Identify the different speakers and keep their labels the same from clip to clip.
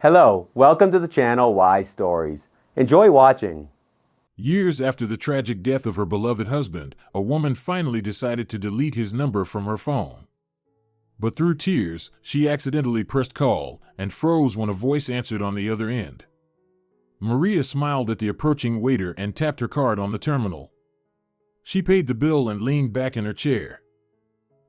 Speaker 1: Hello, welcome to the channel Why Stories. Enjoy watching.
Speaker 2: Years after the tragic death of her beloved husband, a woman finally decided to delete his number from her phone. But through tears, she accidentally pressed call and froze when a voice answered on the other end. Maria smiled at the approaching waiter and tapped her card on the terminal. She paid the bill and leaned back in her chair.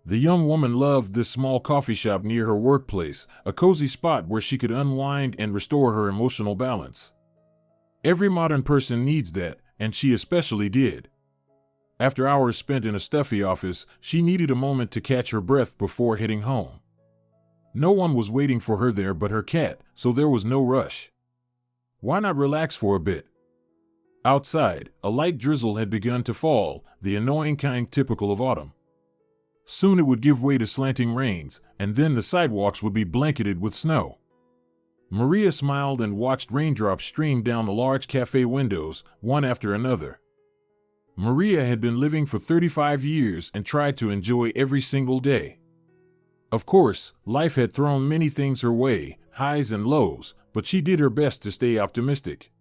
Speaker 2: The young woman loved this small coffee shop near her workplace, a cozy spot where she could unwind and restore her emotional balance. Every modern person needs that, and she especially did. After hours spent in a stuffy office, she needed a moment to catch her breath before heading home. No one was waiting for her there but her cat, so there was no rush. Why not relax for a bit? Outside, a light drizzle had begun to fall, the annoying kind typical of autumn. Soon it would give way to slanting rains, and then the sidewalks would be blanketed with snow. Maria smiled and watched raindrops stream down the large cafe windows, one after another. Maria had been living for 35 years and tried to enjoy every single day. Of course, life had thrown many things her way, highs and lows, but she did her best to stay optimistic.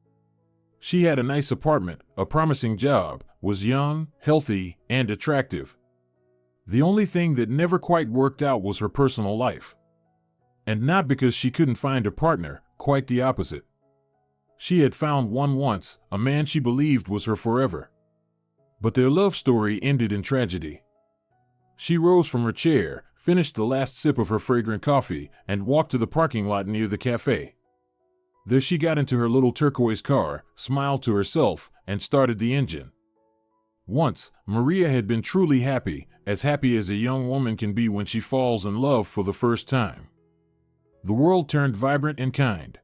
Speaker 2: She had a nice apartment, a promising job, was young, healthy, and attractive. The only thing that never quite worked out was her personal life. And not because she couldn't find a partner, quite the opposite. She had found one once, a man she believed was her forever. But their love story ended in tragedy. She rose from her chair, finished the last sip of her fragrant coffee, and walked to the parking lot near the cafe. There she got into her little turquoise car, smiled to herself, and started the engine. Once, Maria had been truly happy as a young woman can be when she falls in love for the first time. The world turned vibrant and kind.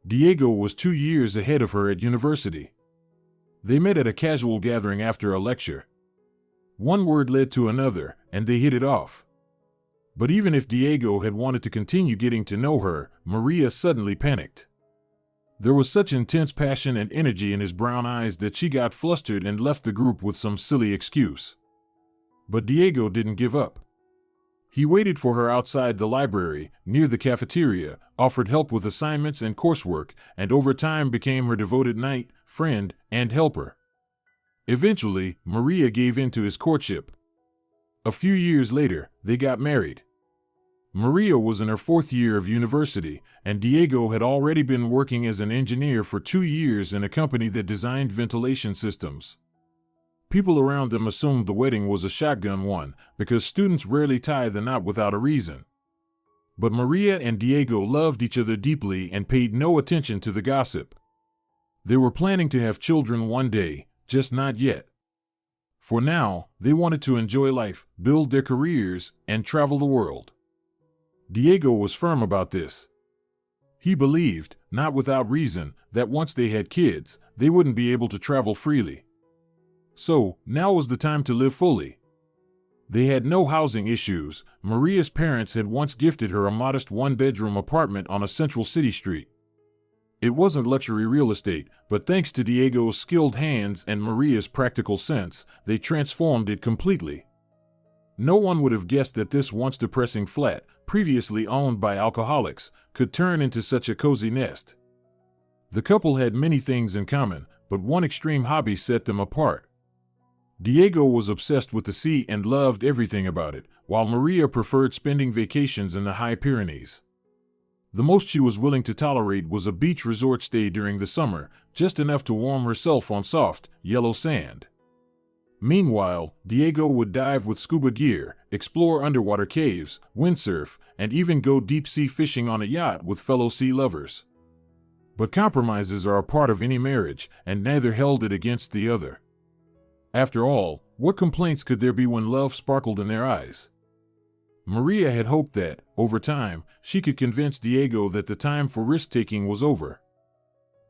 Speaker 2: Diego was 2 years ahead of her at university. They met at a casual gathering after a lecture. One word led to another, and they hit it off. But even if Diego had wanted to continue getting to know her, Maria suddenly panicked. There was such intense passion and energy in his brown eyes that she got flustered and left the group with some silly excuse. But Diego didn't give up. He waited for her outside the library, near the cafeteria, offered help with assignments and coursework, and over time became her devoted knight, friend, and helper. Eventually, Maria gave in to his courtship. A few years later, they got married. Maria was in her 4th year of university, and Diego had already been working as an engineer for 2 years in a company that designed ventilation systems. People around them assumed the wedding was a shotgun one, because students rarely tie the knot without a reason. But Maria and Diego loved each other deeply and paid no attention to the gossip. They were planning to have children one day, just not yet. For now, they wanted to enjoy life, build their careers, and travel the world. Diego was firm about this. He believed, not without reason, that once they had kids, they wouldn't be able to travel freely. So, now was the time to live fully. They had no housing issues. Maria's parents had once gifted her a modest 1-bedroom apartment on a central city street. It wasn't luxury real estate, but thanks to Diego's skilled hands and Maria's practical sense, they transformed it completely. No one would have guessed that this once depressing flat, previously owned by alcoholics, could turn into such a cozy nest. The couple had many things in common, but one extreme hobby set them apart. Diego was obsessed with the sea and loved everything about it, while Maria preferred spending vacations in the high Pyrenees. The most she was willing to tolerate was a beach resort stay during the summer, just enough to warm herself on soft, yellow sand. Meanwhile, Diego would dive with scuba gear, explore underwater caves, windsurf, and even go deep-sea fishing on a yacht with fellow sea lovers. But compromises are a part of any marriage, and neither held it against the other. After all, what complaints could there be when love sparkled in their eyes? Maria had hoped that, over time, she could convince Diego that the time for risk-taking was over.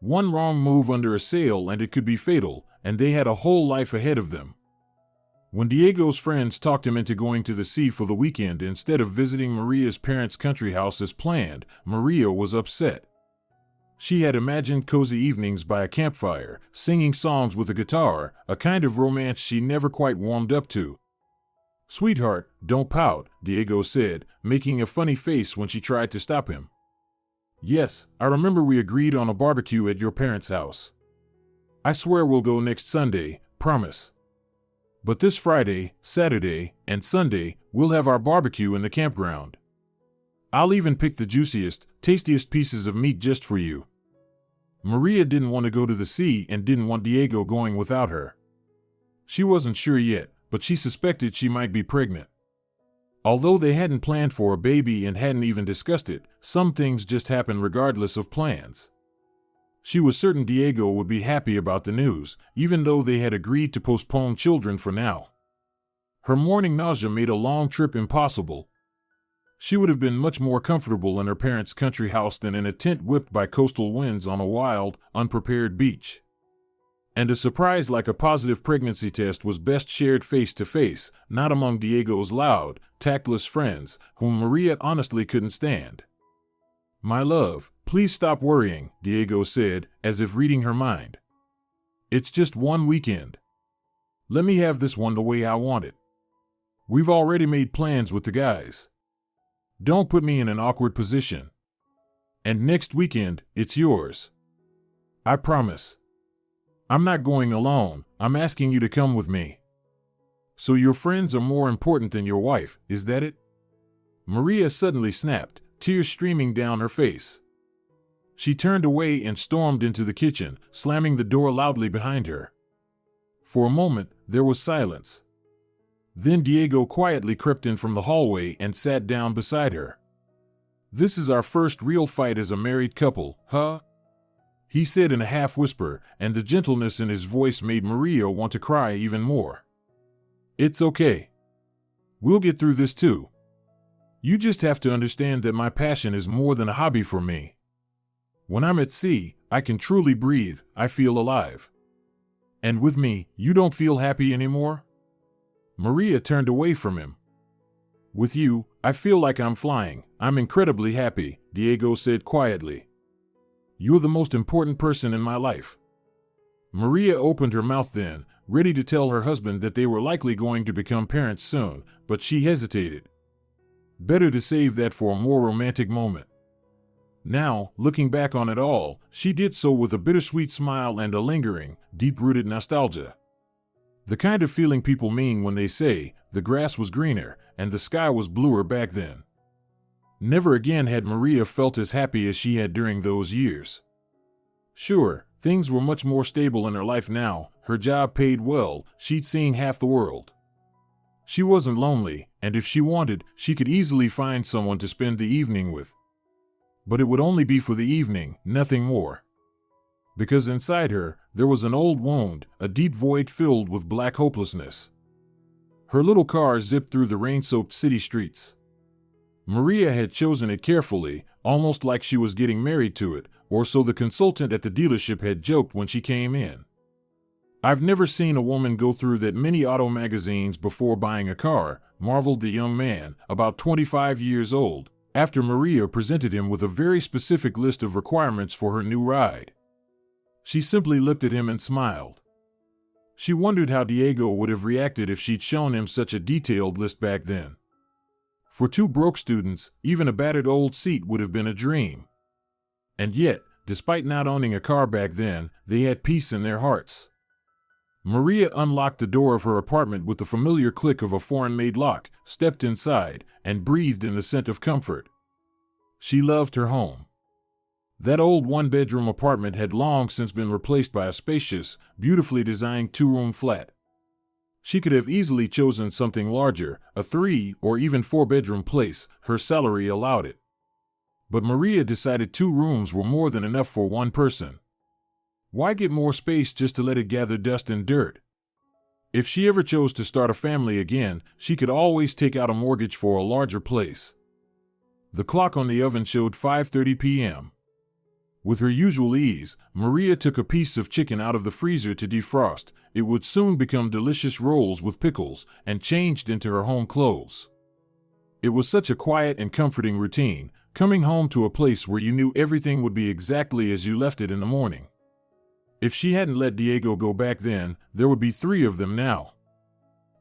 Speaker 2: One wrong move under a sail and it could be fatal, and they had a whole life ahead of them. When Diego's friends talked him into going to the sea for the weekend instead of visiting Maria's parents' country house as planned, Maria was upset. She had imagined cozy evenings by a campfire, singing songs with a guitar, a kind of romance she never quite warmed up to. "Sweetheart, don't pout," Diego said, making a funny face when she tried to stop him. Yes, I remember we agreed on a barbecue at your parents' house. I swear we'll go next Sunday, promise. But this Friday, Saturday, and Sunday, we'll have our barbecue in the campground. I'll even pick the juiciest, tastiest pieces of meat just for you. Maria didn't want to go to the sea and didn't want Diego going without her. She wasn't sure yet, but she suspected she might be pregnant. Although they hadn't planned for a baby and hadn't even discussed it, some things just happen regardless of plans. She was certain Diego would be happy about the news, even though they had agreed to postpone children for now. Her morning nausea made a long trip impossible. She would have been much more comfortable in her parents' country house than in a tent whipped by coastal winds on a wild, unprepared beach. And a surprise like a positive pregnancy test was best shared face to face, not among Diego's loud, tactless friends, whom Maria honestly couldn't stand. "My love, please stop worrying," Diego said, as if reading her mind. "It's just one weekend. Let me have this one the way I want it. We've already made plans with the guys. Don't put me in an awkward position. And next weekend, it's yours. I promise. I'm not going alone, I'm asking you to come with me." "So your friends are more important than your wife, is that it?" Maria suddenly snapped, tears streaming down her face. She turned away and stormed into the kitchen, slamming the door loudly behind her. For a moment, there was silence. Then Diego quietly crept in from the hallway and sat down beside her. "This is our first real fight as a married couple, huh?" he said in a half-whisper, and the gentleness in his voice made Maria want to cry even more. "It's okay. We'll get through this too. You just have to understand that my passion is more than a hobby for me. When I'm at sea, I can truly breathe, I feel alive. And with me, you don't feel happy anymore?" Maria turned away from him. "With you, I feel like I'm flying. I'm incredibly happy," Diego said quietly. "You're the most important person in my life." Maria opened her mouth then, ready to tell her husband that they were likely going to become parents soon, but she hesitated. Better to save that for a more romantic moment. Now, looking back on it all, she did so with a bittersweet smile and a lingering, deep-rooted nostalgia. The kind of feeling people mean when they say, the grass was greener, and the sky was bluer back then. Never again had Maria felt as happy as she had during those years. Sure, things were much more stable in her life now, her job paid well, she'd seen half the world. She wasn't lonely, and if she wanted, she could easily find someone to spend the evening with. But it would only be for the evening, nothing more. Because inside her, there was an old wound, a deep void filled with black hopelessness. Her little car zipped through the rain-soaked city streets. Maria had chosen it carefully, almost like she was getting married to it, or so the consultant at the dealership had joked when she came in. "I've never seen a woman go through that many auto magazines before buying a car," marveled the young man, about 25 years old, after Maria presented him with a very specific list of requirements for her new ride. She simply looked at him and smiled. She wondered how Diego would have reacted if she'd shown him such a detailed list back then. For two broke students, even a battered old seat would have been a dream. And yet, despite not owning a car back then, they had peace in their hearts. Maria unlocked the door of her apartment with the familiar click of a foreign-made lock, stepped inside, and breathed in the scent of comfort. She loved her home. That old one-bedroom apartment had long since been replaced by a spacious, beautifully designed two-room flat. She could have easily chosen something larger, a 3- or even 4-bedroom place, her salary allowed it. But Maria decided 2 rooms were more than enough for one person. Why get more space just to let it gather dust and dirt? If she ever chose to start a family again, she could always take out a mortgage for a larger place. The clock on the oven showed 5:30 p.m. With her usual ease, Maria took a piece of chicken out of the freezer to defrost. It would soon become delicious rolls with pickles, and changed into her home clothes. It was such a quiet and comforting routine, coming home to a place where you knew everything would be exactly as you left it in the morning. If she hadn't let Diego go back then, there would be 3 of them now.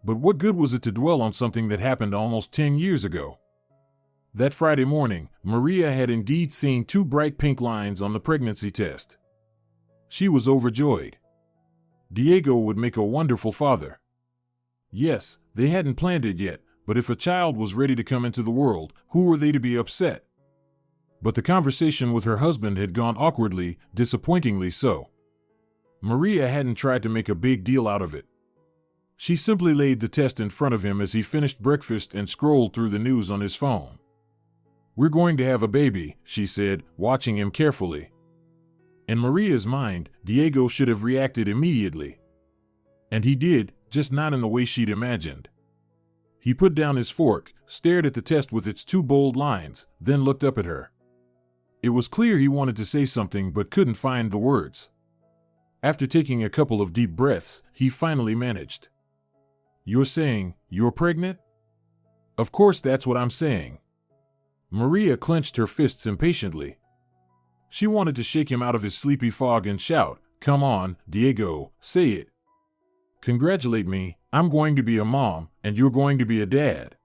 Speaker 2: But what good was it to dwell on something that happened almost 10 years ago? That Friday morning, Maria had indeed seen 2 bright pink lines on the pregnancy test. She was overjoyed. Diego would make a wonderful father. Yes, they hadn't planned it yet, but if a child was ready to come into the world, who were they to be upset? But the conversation with her husband had gone awkwardly, disappointingly so. Maria hadn't tried to make a big deal out of it. She simply laid the test in front of him as he finished breakfast and scrolled through the news on his phone. "We're going to have a baby," she said, watching him carefully. In Maria's mind, Diego should have reacted immediately. And he did, just not in the way she'd imagined. He put down his fork, stared at the test with its 2 bold lines, then looked up at her. It was clear he wanted to say something but couldn't find the words. After taking a couple of deep breaths, he finally managed. "You're saying you're pregnant?" "Of course that's what I'm saying." Maria clenched her fists impatiently. She wanted to shake him out of his sleepy fog and shout, "Come on, Diego, say it. Congratulate me, I'm going to be a mom, and you're going to be a dad.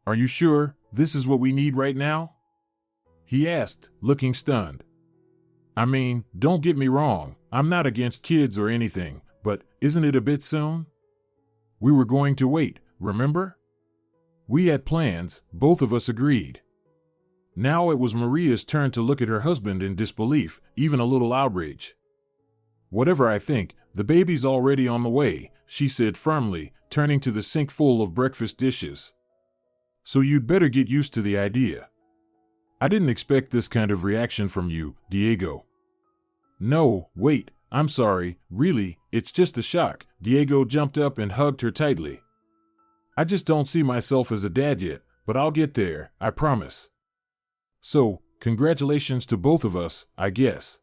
Speaker 2: Are you sure this is what we need right now?" he asked, looking stunned. "I mean, don't get me wrong, I'm not against kids or anything, but isn't it a bit soon? We were going to wait, remember? We had plans, both of us agreed." Now it was Maria's turn to look at her husband in disbelief, even a little outrage. "Whatever I think, the baby's already on the way," she said firmly, turning to the sink full of breakfast dishes. "So you'd better get used to the idea. I didn't expect this kind of reaction from you, Diego." "No, wait, I'm sorry, really, it's just a shock." Diego jumped up and hugged her tightly. "I just don't see myself as a dad yet, but I'll get there, I promise. So, congratulations to both of us, I guess.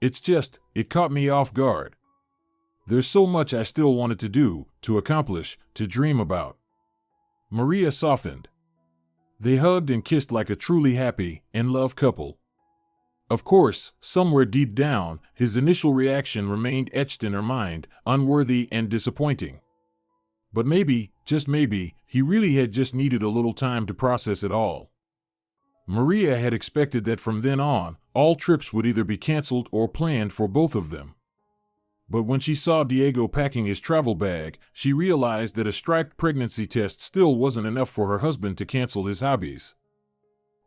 Speaker 2: It's just, it caught me off guard. There's so much I still wanted to do, to accomplish, to dream about." Maria softened. They hugged and kissed like a truly happy, in-love couple. Of course, somewhere deep down, his initial reaction remained etched in her mind, unworthy and disappointing. But maybe, just maybe, he really had just needed a little time to process it all. Maria had expected that from then on, all trips would either be canceled or planned for both of them. But when she saw Diego packing his travel bag, she realized that a striped pregnancy test still wasn't enough for her husband to cancel his hobbies.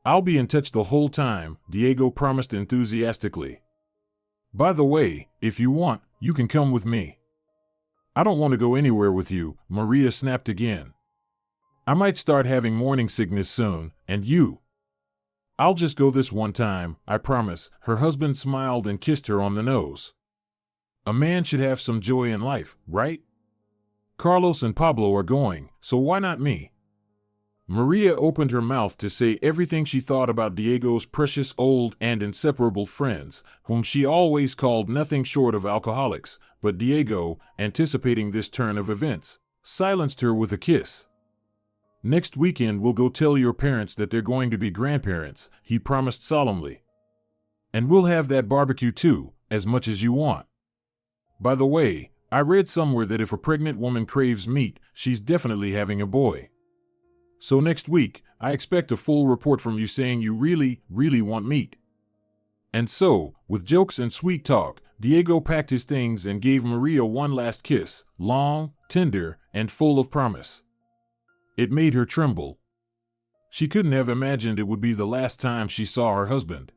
Speaker 2: "I'll be in touch the whole time," Diego promised enthusiastically. "By the way, if you want, you can come with me." "I don't want to go anywhere with you," Maria snapped again. "I might start having morning sickness soon, and you." "I'll just go this one time, I promise." Her husband smiled and kissed her on the nose. "A man should have some joy in life, right? Carlos and Pablo are going, so why not me?" Maria opened her mouth to say everything she thought about Diego's precious old and inseparable friends, whom she always called nothing short of alcoholics, but Diego, anticipating this turn of events, silenced her with a kiss. "Next weekend we'll go tell your parents that they're going to be grandparents," he promised solemnly. "And we'll have that barbecue too, as much as you want. By the way, I read somewhere that if a pregnant woman craves meat, she's definitely having a boy. So next week, I expect a full report from you saying you really, really want meat." And so, with jokes and sweet talk, Diego packed his things and gave Maria one last kiss, long, tender, and full of promise. It made her tremble. She couldn't have imagined it would be the last time she saw her husband.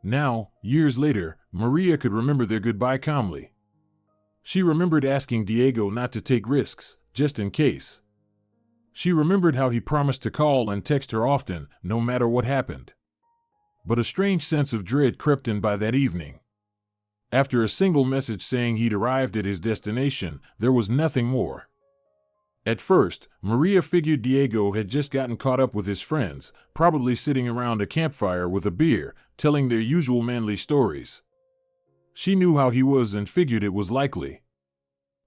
Speaker 2: Now, years later, Maria could remember their goodbye calmly. She remembered asking Diego not to take risks, just in case. She remembered how he promised to call and text her often, no matter what happened. But a strange sense of dread crept in by that evening. After a single message saying he'd arrived at his destination, there was nothing more. At first, Maria figured Diego had just gotten caught up with his friends, probably sitting around a campfire with a beer, telling their usual manly stories. She knew how he was and figured it was likely.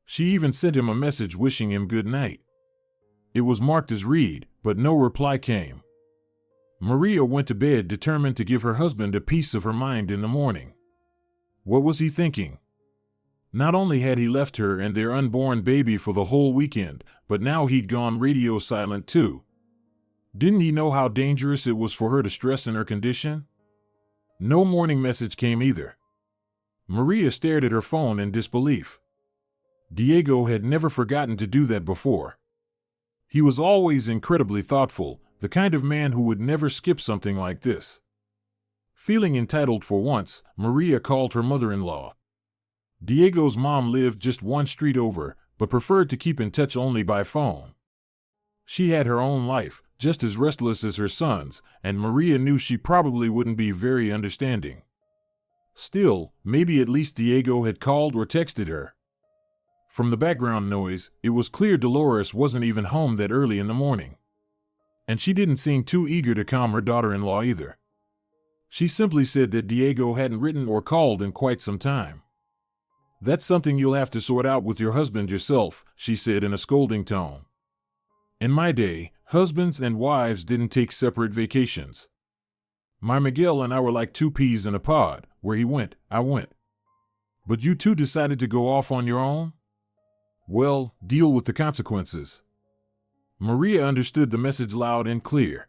Speaker 2: She even sent him a message wishing him good night. It was marked as read, but no reply came. Maria went to bed determined to give her husband a piece of her mind in the morning. What was he thinking? Not only had he left her and their unborn baby for the whole weekend, but now he'd gone radio silent too. Didn't he know how dangerous it was for her to stress in her condition? No morning message came either. Maria stared at her phone in disbelief. Diego had never forgotten to do that before. He was always incredibly thoughtful, the kind of man who would never skip something like this. Feeling entitled for once, Maria called her mother-in-law. Diego's mom lived just one street over, but preferred to keep in touch only by phone. She had her own life, just as restless as her son's, and Maria knew she probably wouldn't be very understanding. Still, maybe at least Diego had called or texted her. From the background noise, it was clear Dolores wasn't even home that early in the morning. And she didn't seem too eager to calm her daughter-in-law either. She simply said that Diego hadn't written or called in quite some time. "That's something you'll have to sort out with your husband yourself," she said in a scolding tone. "In my day, husbands and wives didn't take separate vacations. My Miguel and I were like two peas in a pod. Where he went, I went. But you two decided to go off on your own? Well, deal with the consequences." Maria understood the message loud and clear.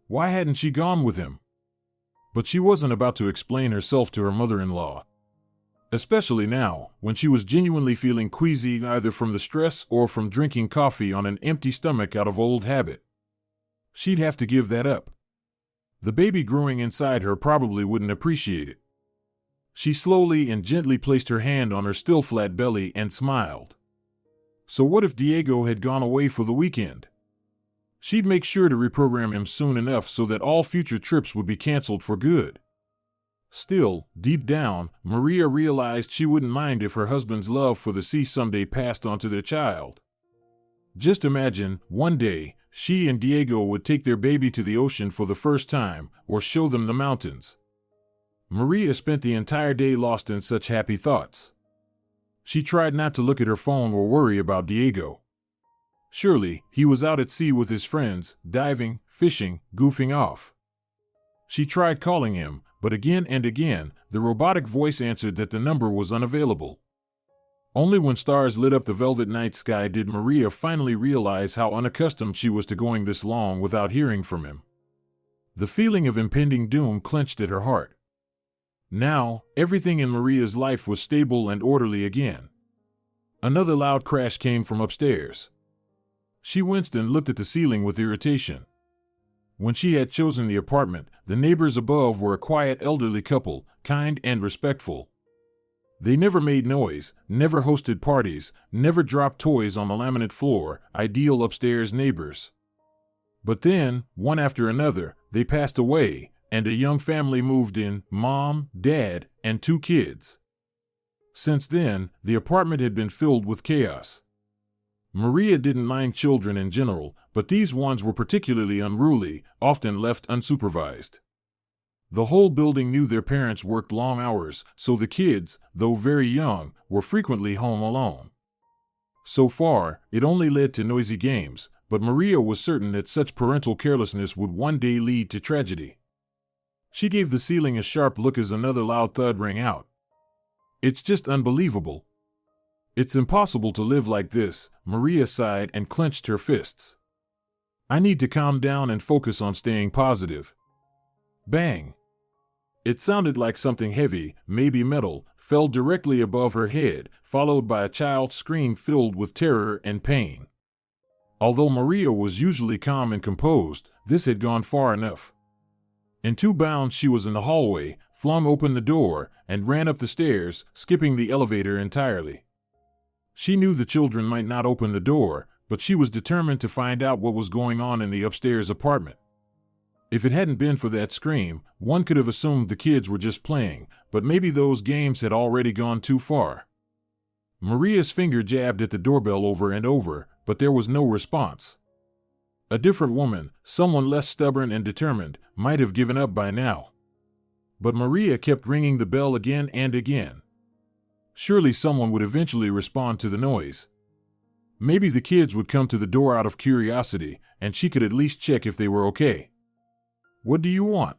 Speaker 2: Why hadn't she gone with him? But she wasn't about to explain herself to her mother-in-law. Especially now, when she was genuinely feeling queasy either from the stress or from drinking coffee on an empty stomach out of old habit. She'd have to give that up. The baby growing inside her probably wouldn't appreciate it. She slowly and gently placed her hand on her still flat belly and smiled. So what if Diego had gone away for the weekend? She'd make sure to reprogram him soon enough so that all future trips would be canceled for good. Still, deep down, Maria realized she wouldn't mind if her husband's love for the sea someday passed on to their child. Just imagine, one day, she and Diego would take their baby to the ocean for the first time, or show them the mountains. Maria spent the entire day lost in such happy thoughts. She tried not to look at her phone or worry about Diego. Surely, he was out at sea with his friends, diving, fishing, goofing off. She tried calling him, but again and again, the robotic voice answered that the number was unavailable. Only when stars lit up the velvet night sky did Maria finally realize how unaccustomed she was to going this long without hearing from him. The feeling of impending doom clenched at her heart. Now, everything in Maria's life was stable and orderly again. Another loud crash came from upstairs. She winced and looked at the ceiling with irritation. When she had chosen the apartment, the neighbors above were a quiet elderly couple, kind and respectful. They never made noise, never hosted parties, never dropped toys on the laminate floor, ideal upstairs neighbors. But then, one after another, they passed away, and a young family moved in, mom, dad, and 2 kids. Since then, the apartment had been filled with chaos. Maria didn't mind children in general, but these ones were particularly unruly, often left unsupervised. The whole building knew their parents worked long hours, so the kids, though very young, were frequently home alone. So far, it only led to noisy games, but Maria was certain that such parental carelessness would one day lead to tragedy. She gave the ceiling a sharp look as another loud thud rang out. "It's just unbelievable. It's impossible to live like this," Maria sighed and clenched her fists. "I need to calm down and focus on staying positive." Bang! It sounded like something heavy, maybe metal, fell directly above her head, followed by a child's scream filled with terror and pain. Although Maria was usually calm and composed, this had gone far enough. In 2 bounds she was in the hallway, flung open the door, and ran up the stairs, skipping the elevator entirely. She knew the children might not open the door, but she was determined to find out what was going on in the upstairs apartment. If it hadn't been for that scream, one could have assumed the kids were just playing, but maybe those games had already gone too far. Maria's finger jabbed at the doorbell over and over, but there was no response. A different woman, someone less stubborn and determined, might have given up by now. But Maria kept ringing the bell again and again. Surely someone would eventually respond to the noise. Maybe the kids would come to the door out of curiosity, and she could at least check if they were okay. "What do you want?"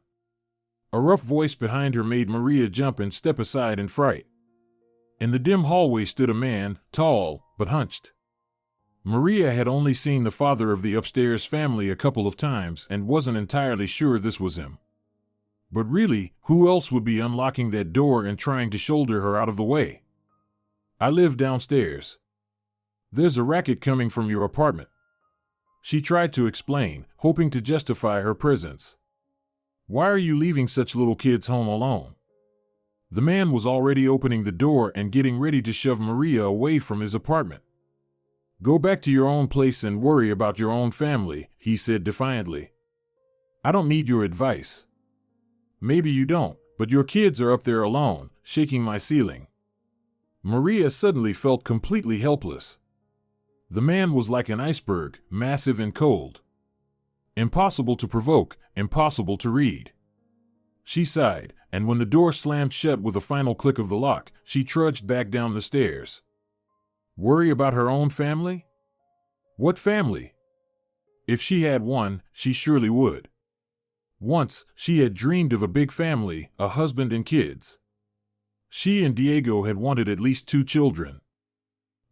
Speaker 2: A rough voice behind her made Maria jump and step aside in fright. In the dim hallway stood a man, tall, but hunched. Maria had only seen the father of the upstairs family a couple of times and wasn't entirely sure this was him. But really, who else would be unlocking that door and trying to shoulder her out of the way? "I live downstairs. There's a racket coming from your apartment," she tried to explain, hoping to justify her presence. "Why are you leaving such little kids home alone?" The man was already opening the door and getting ready to shove Maria away from his apartment. "Go back to your own place and worry about your own family," he said defiantly. "I don't need your advice." "Maybe you don't, but your kids are up there alone, shaking my ceiling." Maria suddenly felt completely helpless. The man was like an iceberg, massive and cold. Impossible to provoke, impossible to read. She sighed, and when the door slammed shut with a final click of the lock, she trudged back down the stairs. Worry about her own family? What family? If she had one, she surely would. Once, she had dreamed of a big family, a husband and kids. She and Diego had wanted at least 2 children.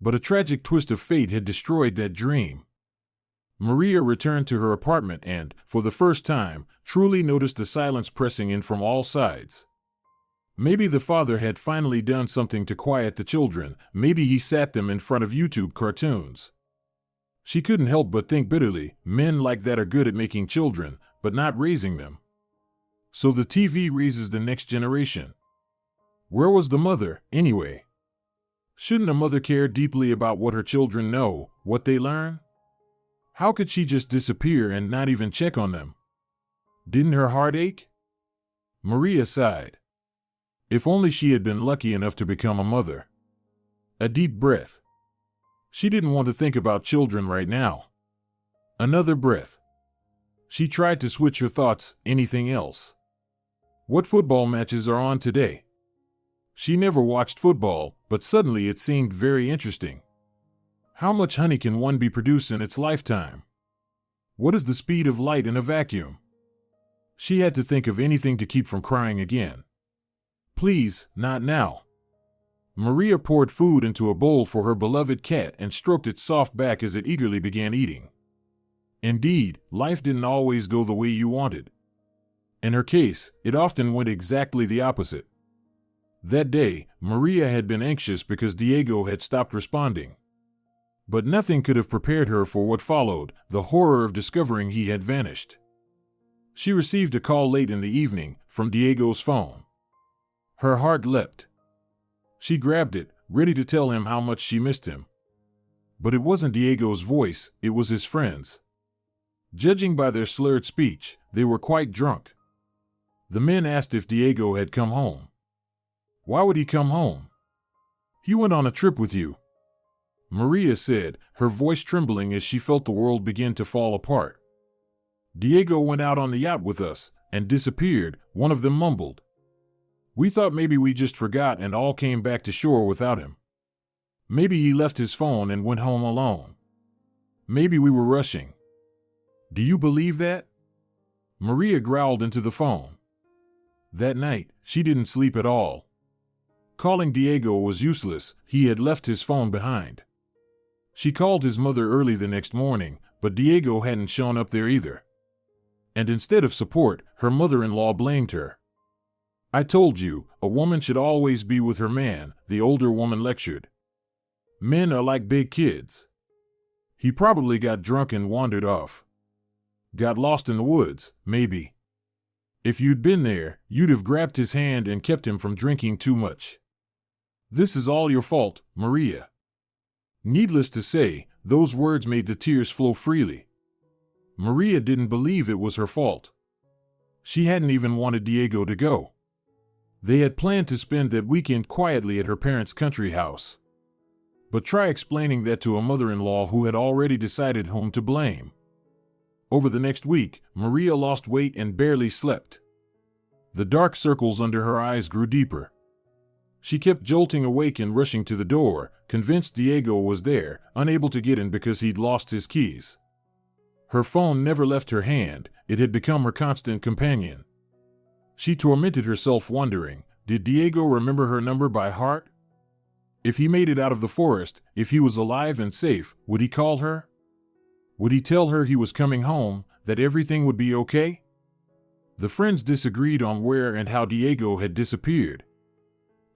Speaker 2: But a tragic twist of fate had destroyed that dream. Maria returned to her apartment and, for the first time, truly noticed the silence pressing in from all sides. Maybe the father had finally done something to quiet the children. Maybe he sat them in front of YouTube cartoons. She couldn't help but think bitterly, men like that are good at making children, but not raising them. So the TV raises the next generation. Where was the mother, anyway? Shouldn't a mother care deeply about what her children know, what they learn? How could she just disappear and not even check on them? Didn't her heart ache? Maria sighed. If only she had been lucky enough to become a mother. A deep breath. She didn't want to think about children right now. Another breath. She tried to switch her thoughts, anything else. What football matches are on today? She never watched football, but suddenly it seemed very interesting. How much honey can one be produced in its lifetime? What is the speed of light in a vacuum? She had to think of anything to keep from crying again. Please, not now. Maria poured food into a bowl for her beloved cat and stroked its soft back as it eagerly began eating. Indeed, life didn't always go the way you wanted. In her case, it often went exactly the opposite. That day, Maria had been anxious because Diego had stopped responding. But nothing could have prepared her for what followed, the horror of discovering he had vanished. She received a call late in the evening, from Diego's phone. Her heart leapt. She grabbed it, ready to tell him how much she missed him. But it wasn't Diego's voice, it was his friend's. Judging by their slurred speech, they were quite drunk. The men asked if Diego had come home. Why would he come home? He went on a trip with you, Maria said, her voice trembling as she felt the world begin to fall apart. Diego went out on the yacht with us and disappeared, one of them mumbled. We thought maybe we just forgot and all came back to shore without him. Maybe he left his phone and went home alone. Maybe we were rushing. Do you believe that? Maria growled into the phone. That night, she didn't sleep at all. Calling Diego was useless, he had left his phone behind. She called his mother early the next morning, but Diego hadn't shown up there either. And instead of support, her mother-in-law blamed her. I told you, a woman should always be with her man, the older woman lectured. Men are like big kids. He probably got drunk and wandered off. Got lost in the woods, maybe. If you'd been there, you'd have grabbed his hand and kept him from drinking too much. This is all your fault, Maria. Needless to say, those words made the tears flow freely. Maria didn't believe it was her fault. She hadn't even wanted Diego to go. They had planned to spend that weekend quietly at her parents' country house. But try explaining that to a mother-in-law who had already decided whom to blame. Over the next week, Maria lost weight and barely slept. The dark circles under her eyes grew deeper. She kept jolting awake and rushing to the door, convinced Diego was there, unable to get in because he'd lost his keys. Her phone never left her hand, it had become her constant companion. She tormented herself wondering, did Diego remember her number by heart? If he made it out of the forest, if he was alive and safe, would he call her? Would he tell her he was coming home, that everything would be okay? The friends disagreed on where and how Diego had disappeared.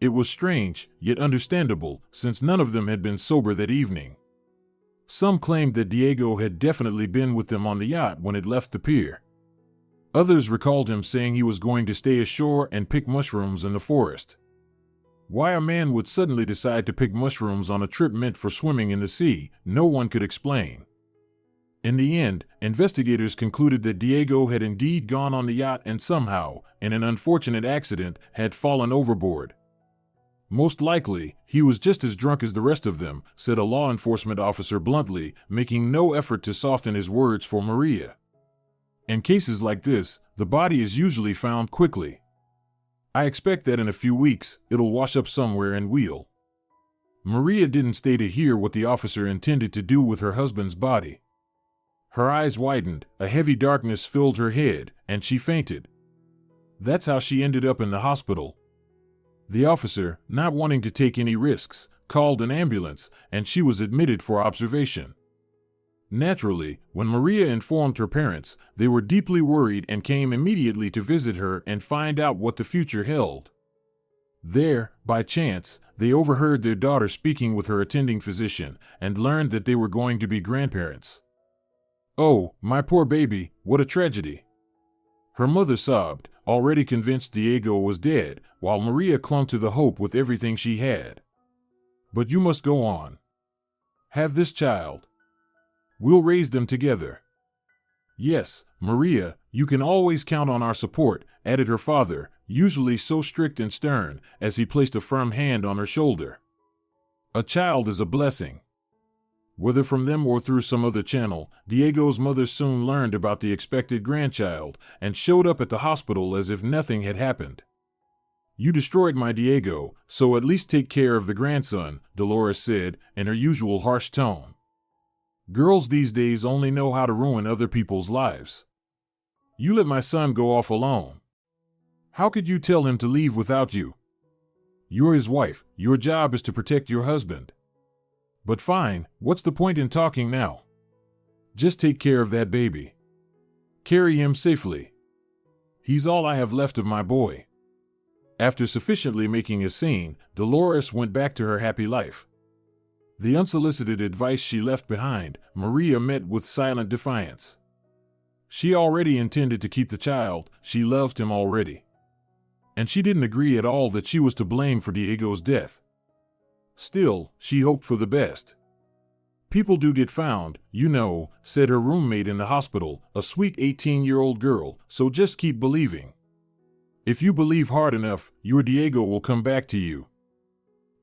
Speaker 2: It was strange, yet understandable, since none of them had been sober that evening. Some claimed that Diego had definitely been with them on the yacht when it left the pier. Others recalled him saying he was going to stay ashore and pick mushrooms in the forest. Why a man would suddenly decide to pick mushrooms on a trip meant for swimming in the sea, no one could explain. In the end, investigators concluded that Diego had indeed gone on the yacht and somehow, in an unfortunate accident, had fallen overboard. Most likely, he was just as drunk as the rest of them, said a law enforcement officer bluntly, making no effort to soften his words for Maria. In cases like this, the body is usually found quickly. I expect that in a few weeks, it'll wash up somewhere and we'll. Maria didn't stay to hear what the officer intended to do with her husband's body. Her eyes widened, a heavy darkness filled her head, and she fainted. That's how she ended up in the hospital. The officer, not wanting to take any risks, called an ambulance, and she was admitted for observation. Naturally, when Maria informed her parents, they were deeply worried and came immediately to visit her and find out what the future held. There, by chance, they overheard their daughter speaking with her attending physician and learned that they were going to be grandparents. "Oh, my poor baby, what a tragedy!" Her mother sobbed, already convinced Diego was dead, while Maria clung to the hope with everything she had. "But you must go on. Have this child. We'll raise them together." "Yes, Maria, you can always count on our support," added her father, usually so strict and stern, as he placed a firm hand on her shoulder. "A child is a blessing." Whether from them or through some other channel, Diego's mother soon learned about the expected grandchild and showed up at the hospital as if nothing had happened. "You destroyed my Diego, so at least take care of the grandson," Dolores said, in her usual harsh tone. "Girls these days only know how to ruin other people's lives. You let my son go off alone. How could you tell him to leave without you? You're his wife, your job is to protect your husband. But fine, what's the point in talking now? Just take care of that baby. Carry him safely. He's all I have left of my boy." After sufficiently making a scene, Dolores went back to her happy life. The unsolicited advice she left behind, Maria met with silent defiance. She already intended to keep the child, she loved him already. And she didn't agree at all that she was to blame for Diego's death. Still, she hoped for the best. "People do get found, you know," said her roommate in the hospital, a sweet 18-year-old girl, "so just keep believing. If you believe hard enough, your Diego will come back to you."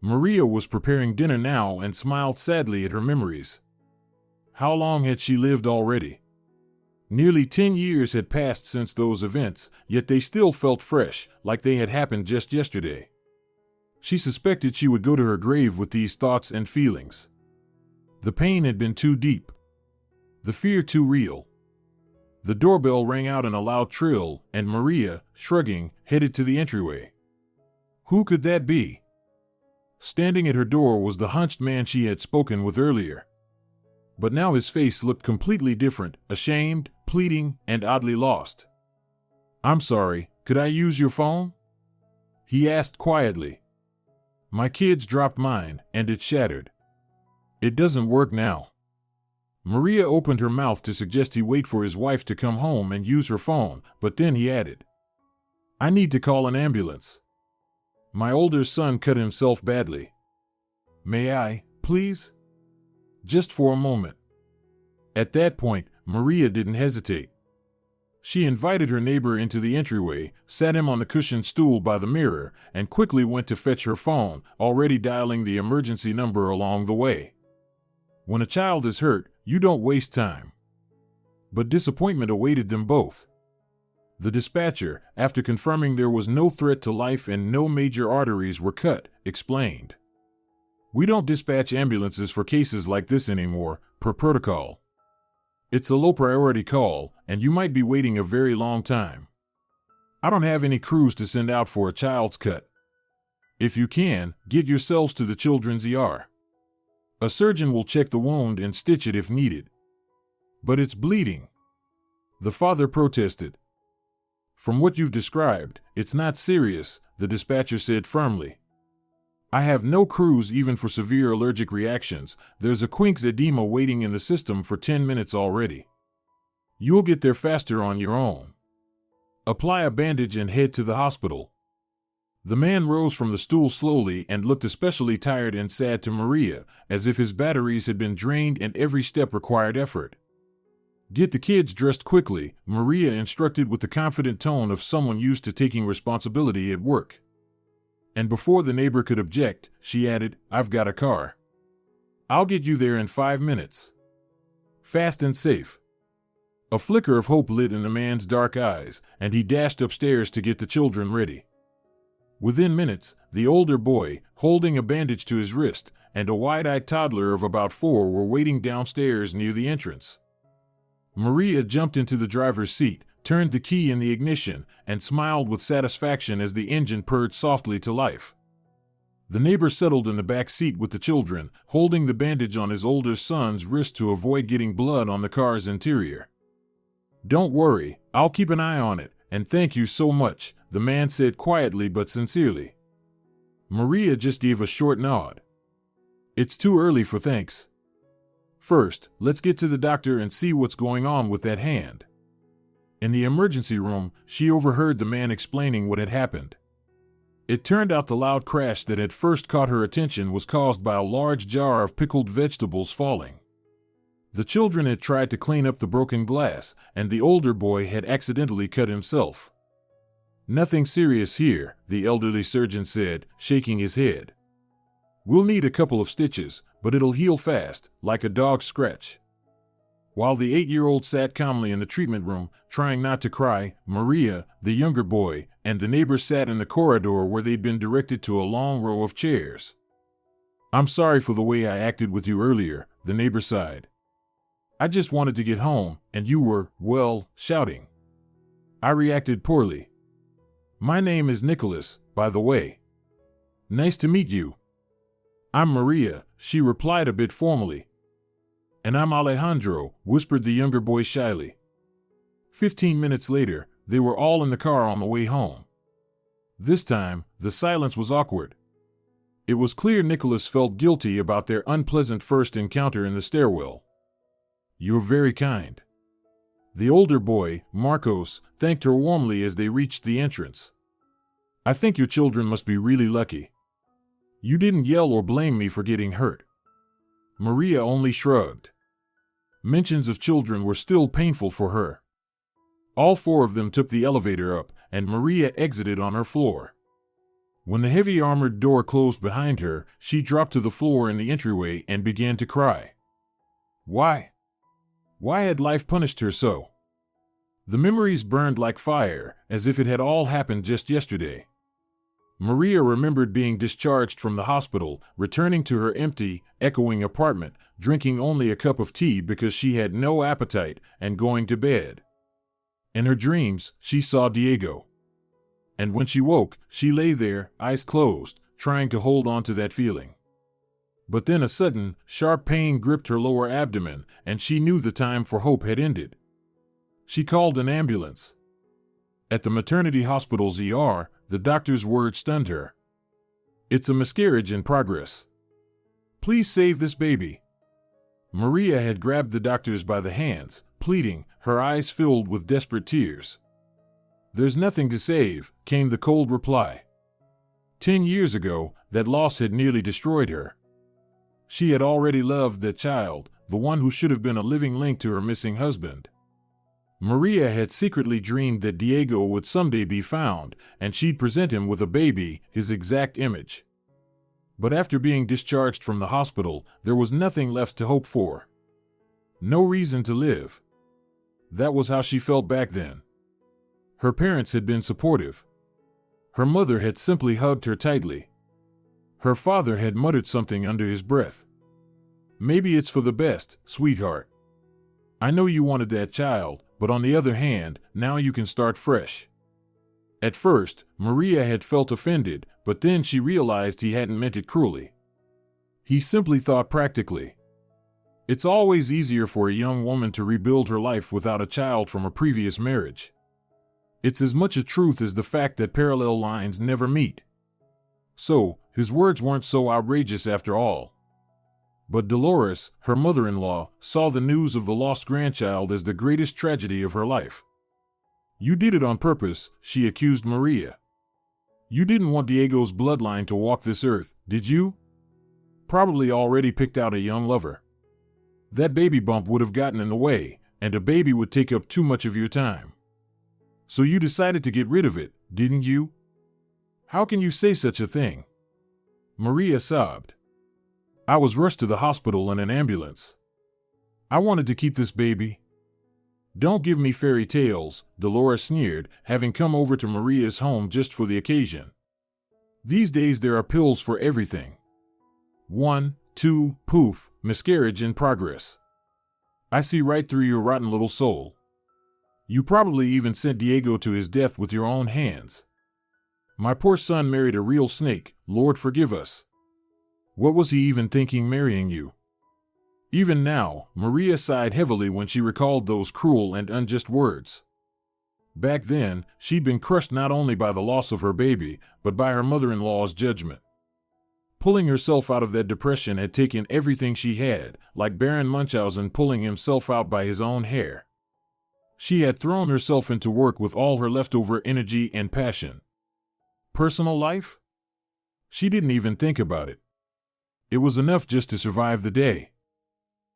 Speaker 2: Maria was preparing dinner now and smiled sadly at her memories. How long had she lived already? Nearly 10 years had passed since those events, yet they still felt fresh, like they had happened just yesterday. She suspected she would go to her grave with these thoughts and feelings. The pain had been too deep. The fear too real. The doorbell rang out in a loud trill, and Maria, shrugging, headed to the entryway. Who could that be? Standing at her door was the hunched man she had spoken with earlier. But now his face looked completely different, ashamed, pleading, and oddly lost. "I'm sorry, could I use your phone?" he asked quietly. "My kids dropped mine, and it shattered. It doesn't work now." Maria opened her mouth to suggest he wait for his wife to come home and use her phone, but then he added, "I need to call an ambulance. My older son cut himself badly. May I, please? Just for a moment." At that point, Maria didn't hesitate. She invited her neighbor into the entryway, sat him on the cushioned stool by the mirror, and quickly went to fetch her phone, already dialing the emergency number along the way. When a child is hurt, you don't waste time. But disappointment awaited them both. The dispatcher, after confirming there was no threat to life and no major arteries were cut, explained, "We don't dispatch ambulances for cases like this anymore, per protocol. It's a low-priority call, and you might be waiting a very long time. I don't have any crews to send out for a child's cut. If you can, get yourselves to the children's ER. A surgeon will check the wound and stitch it if needed. But it's bleeding. The father protested. From what you've described, it's not serious, the dispatcher said firmly. I have no crews even for severe allergic reactions. There's a quink's edema waiting in the system for 10 minutes already. You'll get there faster on your own. Apply a bandage and head to the hospital. The man rose from the stool slowly and looked especially tired and sad to Maria, as if his batteries had been drained and every step required effort. Get the kids dressed quickly, Maria instructed with the confident tone of someone used to taking responsibility at work. And before the neighbor could object, she added, I've got a car. I'll get you there in 5 minutes. Fast and safe. A flicker of hope lit in the man's dark eyes, and he dashed upstairs to get the children ready. Within minutes, the older boy, holding a bandage to his wrist, and a wide-eyed toddler of about 4 were waiting downstairs near the entrance. Maria jumped into the driver's seat, turned the key in the ignition, and smiled with satisfaction as the engine purred softly to life. The neighbor settled in the back seat with the children, holding the bandage on his older son's wrist to avoid getting blood on the car's interior. Don't worry, I'll keep an eye on it, and thank you so much, the man said quietly but sincerely. Maria just gave a short nod. It's too early for thanks. First, let's get to the doctor and see what's going on with that hand. In the emergency room, she overheard the man explaining what had happened. It turned out the loud crash that had first caught her attention was caused by a large jar of pickled vegetables falling. The children had tried to clean up the broken glass, and the older boy had accidentally cut himself. Nothing serious here, the elderly surgeon said, shaking his head. We'll need a couple of stitches, but it'll heal fast, like a dog's scratch. While the 8-year-old sat calmly in the treatment room, trying not to cry, Maria, the younger boy, and the neighbor sat in the corridor where they'd been directed to a long row of chairs. I'm sorry for the way I acted with you earlier, the neighbor sighed. I just wanted to get home, and you were, well, shouting. I reacted poorly. My name is Nicholas, by the way. Nice to meet you. I'm Maria, she replied a bit formally. And I'm Alejandro, whispered the younger boy shyly. 15 minutes later, they were all in the car on the way home. This time, the silence was awkward. It was clear Nicholas felt guilty about their unpleasant first encounter in the stairwell. You're very kind. The older boy, Marcos, thanked her warmly as they reached the entrance. I think your children must be really lucky. You didn't yell or blame me for getting hurt. Maria only shrugged. Mentions of children were still painful for her. All 4 of them took the elevator up, and Maria exited on her floor. When the heavy armored door closed behind her, she dropped to the floor in the entryway and began to cry. Why? Why had life punished her so? The memories burned like fire, as if it had all happened just yesterday. Maria remembered being discharged from the hospital, returning to her empty, echoing apartment, drinking only a cup of tea because she had no appetite, and going to bed. In her dreams, she saw Diego. And when she woke, she lay there, eyes closed, trying to hold on to that feeling. But then a sudden, sharp pain gripped her lower abdomen, and she knew the time for hope had ended. She called an ambulance. At the maternity hospital's ER, the doctor's words stunned her. It's a miscarriage in progress. Please save this baby. Maria had grabbed the doctors by the hands, pleading, her eyes filled with desperate tears. There's nothing to save, came the cold reply. 10 years ago, that loss had nearly destroyed her. She had already loved that child, the one who should have been a living link to her missing husband. Maria had secretly dreamed that Diego would someday be found, and she'd present him with a baby, his exact image. But after being discharged from the hospital, there was nothing left to hope for. No reason to live. That was how she felt back then. Her parents had been supportive. Her mother had simply hugged her tightly. Her father had muttered something under his breath. Maybe it's for the best, sweetheart. I know you wanted that child, but on the other hand, now you can start fresh. At first, Maria had felt offended, but then she realized he hadn't meant it cruelly. He simply thought practically. It's always easier for a young woman to rebuild her life without a child from a previous marriage. It's as much a truth as the fact that parallel lines never meet. So, his words weren't so outrageous after all. But Dolores, her mother-in-law, saw the news of the lost grandchild as the greatest tragedy of her life. "You did it on purpose," she accused Maria. "You didn't want Diego's bloodline to walk this earth, did you? Probably already picked out a young lover. That baby bump would have gotten in the way, and a baby would take up too much of your time. So you decided to get rid of it, didn't you? How can you say such a thing?" Maria sobbed. "I was rushed to the hospital in an ambulance. I wanted to keep this baby." "Don't give me fairy tales," Dolores sneered, having come over to Maria's home just for the occasion. "These days there are pills for everything. 1, 2, poof, miscarriage in progress. I see right through your rotten little soul. You probably even sent Diego to his death with your own hands. My poor son married a real snake, Lord forgive us. What was he even thinking marrying you?" Even now, Maria sighed heavily when she recalled those cruel and unjust words. Back then, she'd been crushed not only by the loss of her baby, but by her mother-in-law's judgment. Pulling herself out of that depression had taken everything she had, like Baron Munchausen pulling himself out by his own hair. She had thrown herself into work with all her leftover energy and passion. Personal life? She didn't even think about it. It was enough just to survive the day.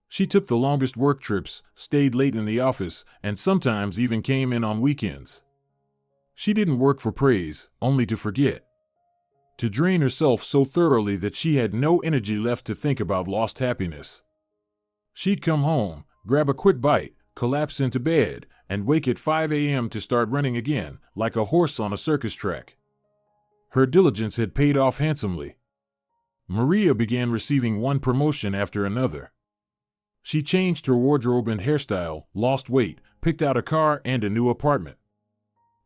Speaker 2: She took the longest work trips, stayed late in the office, and sometimes even came in on weekends. She didn't work for praise, only to forget. To drain herself so thoroughly that she had no energy left to think about lost happiness. She'd come home, grab a quick bite, collapse into bed, and wake at 5 a.m. to start running again, like a horse on a circus track. Her diligence had paid off handsomely. Maria began receiving one promotion after another. She changed her wardrobe and hairstyle, lost weight, picked out a car and a new apartment.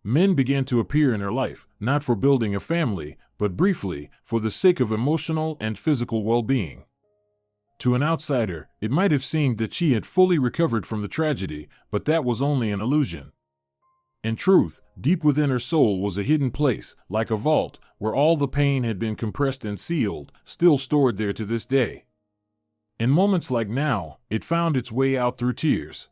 Speaker 2: Men began to appear in her life, not for building a family, but briefly, for the sake of emotional and physical well-being. To an outsider, it might have seemed that she had fully recovered from the tragedy, but that was only an illusion. In truth, deep within her soul was a hidden place, like a vault, where all the pain had been compressed and sealed, still stored there to this day. In moments like now, it found its way out through tears.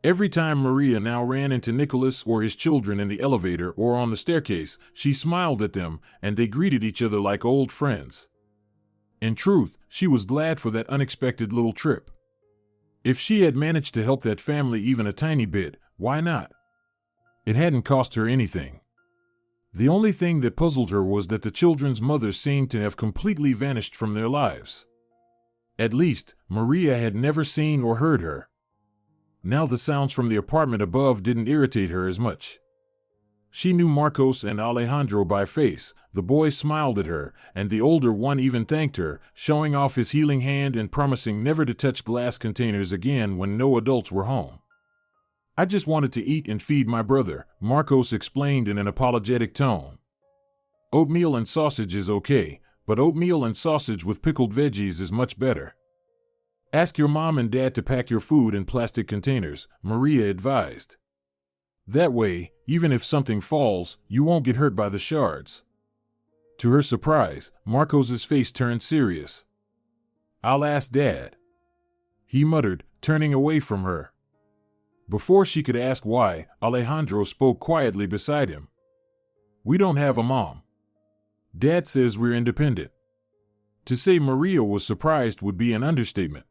Speaker 2: Every time Maria now ran into Nicholas or his children in the elevator or on the staircase, she smiled at them, and they greeted each other like old friends. In truth, she was glad for that unexpected little trip. If she had managed to help that family even a tiny bit, why not? It hadn't cost her anything. The only thing that puzzled her was that the children's mother seemed to have completely vanished from their lives. At least, Maria had never seen or heard her. Now the sounds from the apartment above didn't irritate her as much. She knew Marcos and Alejandro by face. The boy smiled at her, and the older one even thanked her, showing off his healing hand and promising never to touch glass containers again when no adults were home. "I just wanted to eat and feed my brother," Marcos explained in an apologetic tone. "Oatmeal and sausage is okay, but oatmeal and sausage with pickled veggies is much better. Ask your mom and dad to pack your food in plastic containers," Maria advised. "That way, even if something falls, you won't get hurt by the shards." To her surprise, Marcos's face turned serious. "I'll ask Dad," he muttered, turning away from her. Before she could ask why, Alejandro spoke quietly beside him. "We don't have a mom. Dad says we're independent." To say Maria was surprised would be an understatement.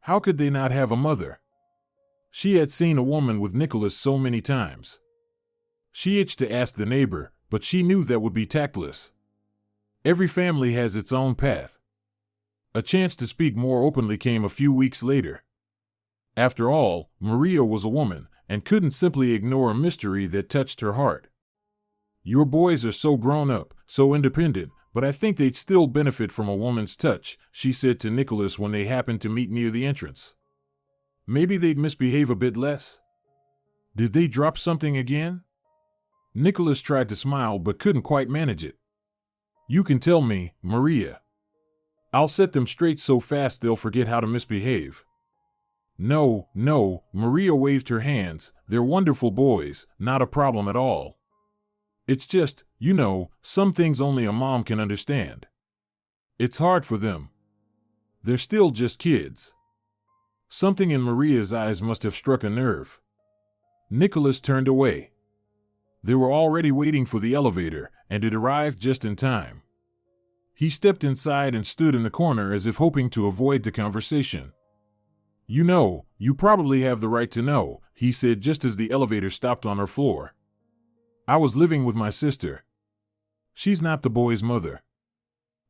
Speaker 2: How could they not have a mother? She had seen a woman with Nicholas so many times. She itched to ask the neighbor, but she knew that would be tactless. Every family has its own path. A chance to speak more openly came a few weeks later. After all, Maria was a woman, and couldn't simply ignore a mystery that touched her heart. "Your boys are so grown up, so independent, but I think they'd still benefit from a woman's touch," she said to Nicholas when they happened to meet near the entrance. "Maybe they'd misbehave a bit less." "Did they drop something again?" Nicholas tried to smile but couldn't quite manage it. You can tell me, Maria. I'll set them straight so fast they'll forget how to misbehave. No, no, Maria waved her hands. They're wonderful boys, not a problem at all. It's just, some things only a mom can understand. It's hard for them. They're still just kids. Something in Maria's eyes must have struck a nerve. Nicholas turned away. They were already waiting for the elevator, and it arrived just in time. He stepped inside and stood in the corner as if hoping to avoid the conversation. You probably have the right to know, he said just as the elevator stopped on her floor. I was living with my sister. She's not the boy's mother.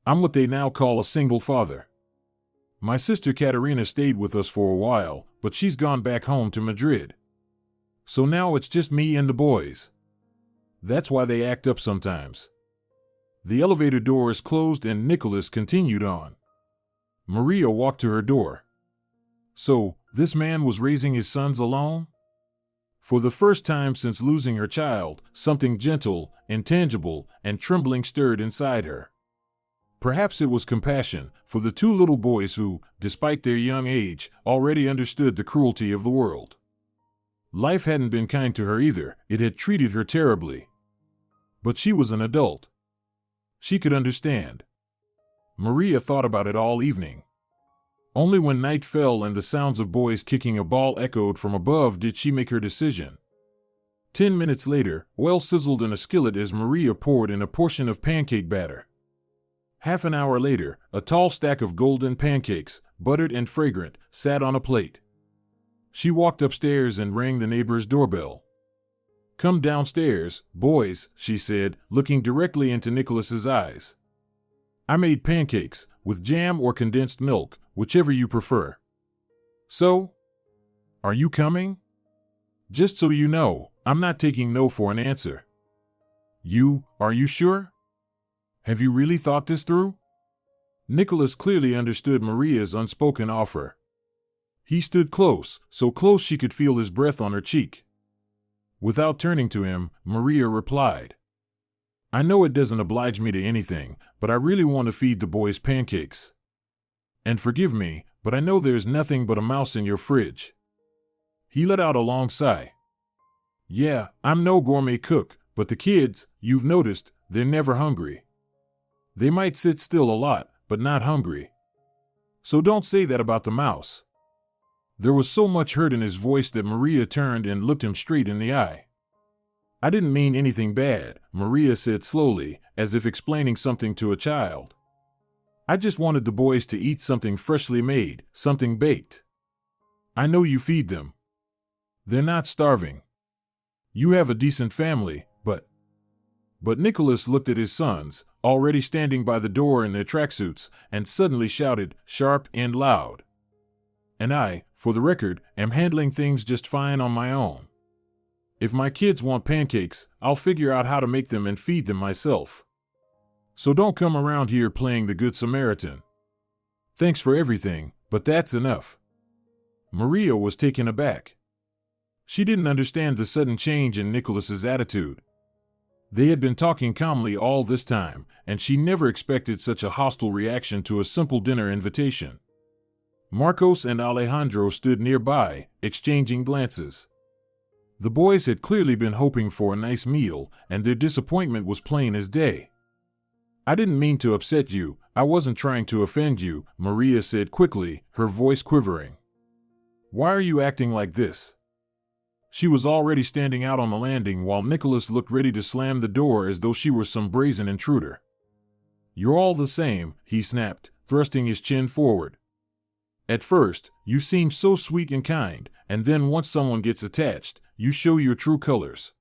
Speaker 2: I'm what they now call a single father. My sister Katerina stayed with us for a while, but she's gone back home to Madrid. So now it's just me and the boys. That's why they act up sometimes. The elevator doors closed and Nicholas continued on. Maria walked to her door. So, this man was raising his sons alone? For the first time since losing her child, something gentle, intangible, and trembling stirred inside her. Perhaps it was compassion for the two little boys who, despite their young age, already understood the cruelty of the world. Life hadn't been kind to her either, it had treated her terribly. But she was an adult. She could understand. Maria thought about it all evening. Only when night fell and the sounds of boys kicking a ball echoed from above did she make her decision. 10 minutes later, oil sizzled in a skillet as Maria poured in a portion of pancake batter. Half an hour later, a tall stack of golden pancakes, buttered and fragrant, sat on a plate. She walked upstairs and rang the neighbor's doorbell. Come downstairs, boys, she said, looking directly into Nicholas's eyes. I made pancakes, with jam or condensed milk, whichever you prefer. So? Are you coming? Just so you know, I'm not taking no for an answer. Are you sure? Have you really thought this through? Nicholas clearly understood Maria's unspoken offer. He stood close, so close she could feel his breath on her cheek. Without turning to him, Maria replied, I know it doesn't oblige me to anything, but I really want to feed the boys pancakes. And forgive me, but I know there's nothing but a mouse in your fridge. He let out a long sigh. Yeah, I'm no gourmet cook, but the kids, you've noticed, they're never hungry. They might sit still a lot, but not hungry. So don't say that about the mouse. There was so much hurt in his voice that Maria turned and looked him straight in the eye. I didn't mean anything bad, Maria said slowly, as if explaining something to a child. I just wanted the boys to eat something freshly made, something baked. I know you feed them. They're not starving. You have a decent family, But Nicholas looked at his sons, already standing by the door in their tracksuits, and suddenly shouted, sharp and loud. And I, for the record, am handling things just fine on my own. If my kids want pancakes, I'll figure out how to make them and feed them myself. So don't come around here playing the Good Samaritan. Thanks for everything, but that's enough. Maria was taken aback. She didn't understand the sudden change in Nicholas's attitude. They had been talking calmly all this time, and she never expected such a hostile reaction to a simple dinner invitation. Marcos and Alejandro stood nearby, exchanging glances. The boys had clearly been hoping for a nice meal, and their disappointment was plain as day. I didn't mean to upset you, I wasn't trying to offend you, Maria said quickly, her voice quivering. Why are you acting like this? She was already standing out on the landing while Nicholas looked ready to slam the door as though she were some brazen intruder. You're all the same, he snapped, thrusting his chin forward. At first, you seemed so sweet and kind, and then once someone gets attached, you show your true colors.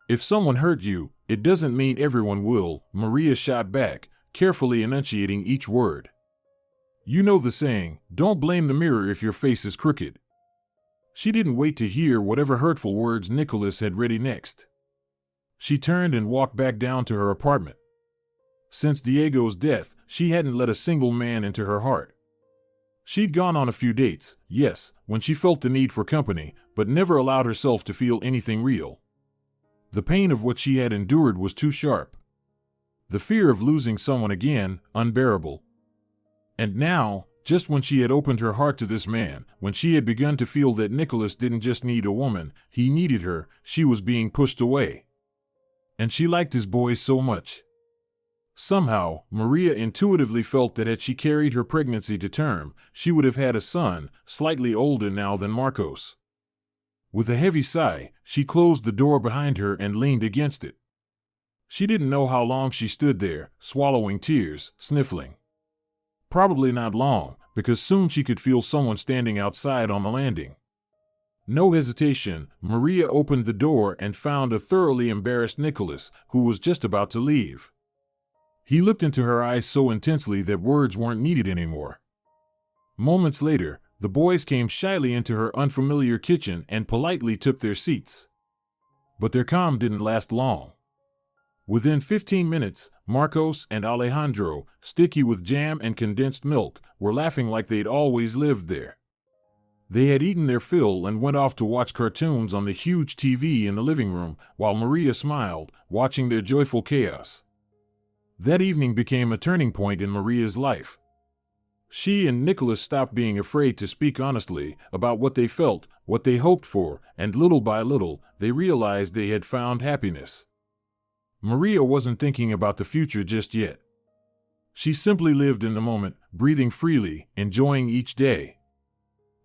Speaker 2: If someone hurt you, it doesn't mean everyone will, Maria shot back, carefully enunciating each word. You know the saying, don't blame the mirror if your face is crooked. She didn't wait to hear whatever hurtful words Nicholas had ready next. She turned and walked back down to her apartment. Since Diego's death, she hadn't let a single man into her heart. She'd gone on a few dates, yes, when she felt the need for company, but never allowed herself to feel anything real. The pain of what she had endured was too sharp. The fear of losing someone again, unbearable. And now, just when she had opened her heart to this man, when she had begun to feel that Nicholas didn't just need a woman, he needed her, she was being pushed away. And she liked his boys so much. Somehow, Maria intuitively felt that had she carried her pregnancy to term, she would have had a son, slightly older now than Marcos. With a heavy sigh, she closed the door behind her and leaned against it. She didn't know how long she stood there, swallowing tears, sniffling. Probably not long, because soon she could feel someone standing outside on the landing. No hesitation, Maria opened the door and found a thoroughly embarrassed Nicholas, who was just about to leave. He looked into her eyes so intensely that words weren't needed anymore. Moments later, the boys came shyly into her unfamiliar kitchen and politely took their seats. But their calm didn't last long. Within 15 minutes, Marcos and Alejandro, sticky with jam and condensed milk, were laughing like they'd always lived there. They had eaten their fill and went off to watch cartoons on the huge TV in the living room, while Maria smiled, watching their joyful chaos. That evening became a turning point in Maria's life. She and Nicholas stopped being afraid to speak honestly about what they felt, what they hoped for, and little by little, they realized they had found happiness. Maria wasn't thinking about the future just yet. She simply lived in the moment, breathing freely, enjoying each day.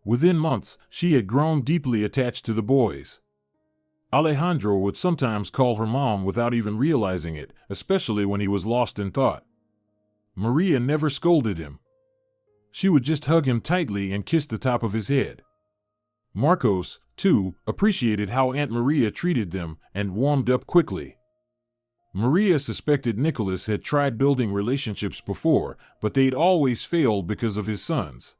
Speaker 2: Within months, she had grown deeply attached to the boys. Alejandro would sometimes call her mom without even realizing it, especially when he was lost in thought. Maria never scolded him. She would just hug him tightly and kiss the top of his head. Marcos, too, appreciated how Aunt Maria treated them and warmed up quickly. Maria suspected Nicholas had tried building relationships before, but they'd always failed because of his sons.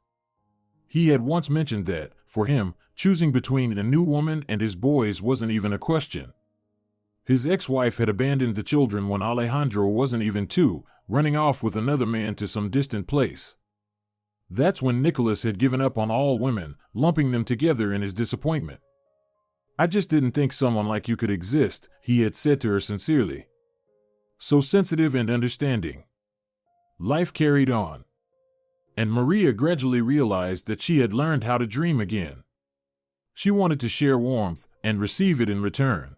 Speaker 2: He had once mentioned that, for him, choosing between a new woman and his boys wasn't even a question. His ex-wife had abandoned the children when Alejandro wasn't even 2, running off with another man to some distant place. That's when Nicholas had given up on all women, lumping them together in his disappointment. "I just didn't think someone like you could exist," he had said to her sincerely. So sensitive and understanding. Life carried on. And Maria gradually realized that she had learned how to dream again. She wanted to share warmth and receive it in return.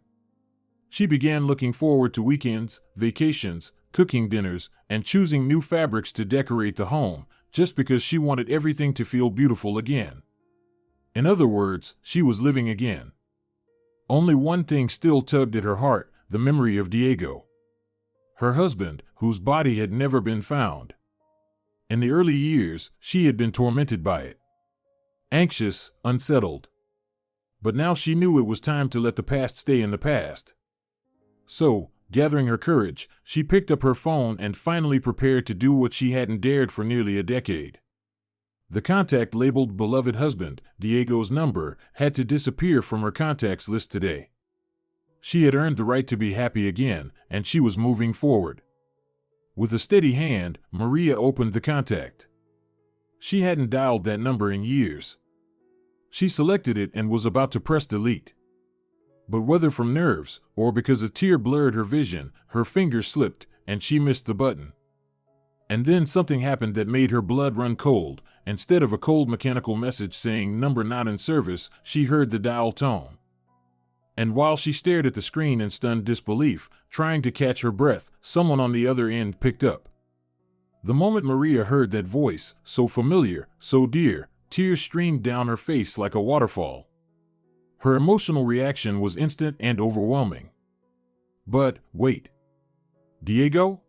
Speaker 2: She began looking forward to weekends, vacations, cooking dinners, and choosing new fabrics to decorate the home, just because she wanted everything to feel beautiful again. In other words, she was living again. Only one thing still tugged at her heart, the memory of Diego. Her husband, whose body had never been found. In the early years, she had been tormented by it. Anxious, unsettled. But now she knew it was time to let the past stay in the past. So, gathering her courage, she picked up her phone and finally prepared to do what she hadn't dared for nearly a decade. The contact labeled beloved husband, Diego's number, had to disappear from her contacts list today. She had earned the right to be happy again, and she was moving forward. With a steady hand, Maria opened the contact. She hadn't dialed that number in years. She selected it and was about to press delete. But whether from nerves, or because a tear blurred her vision, her fingers slipped, and she missed the button. And then something happened that made her blood run cold. Instead of a cold mechanical message saying "number not in service," she heard the dial tone. And while she stared at the screen in stunned disbelief, trying to catch her breath, someone on the other end picked up. The moment Maria heard that voice, so familiar, so dear, tears streamed down her face like a waterfall. Her emotional reaction was instant and overwhelming. But, wait. Diego?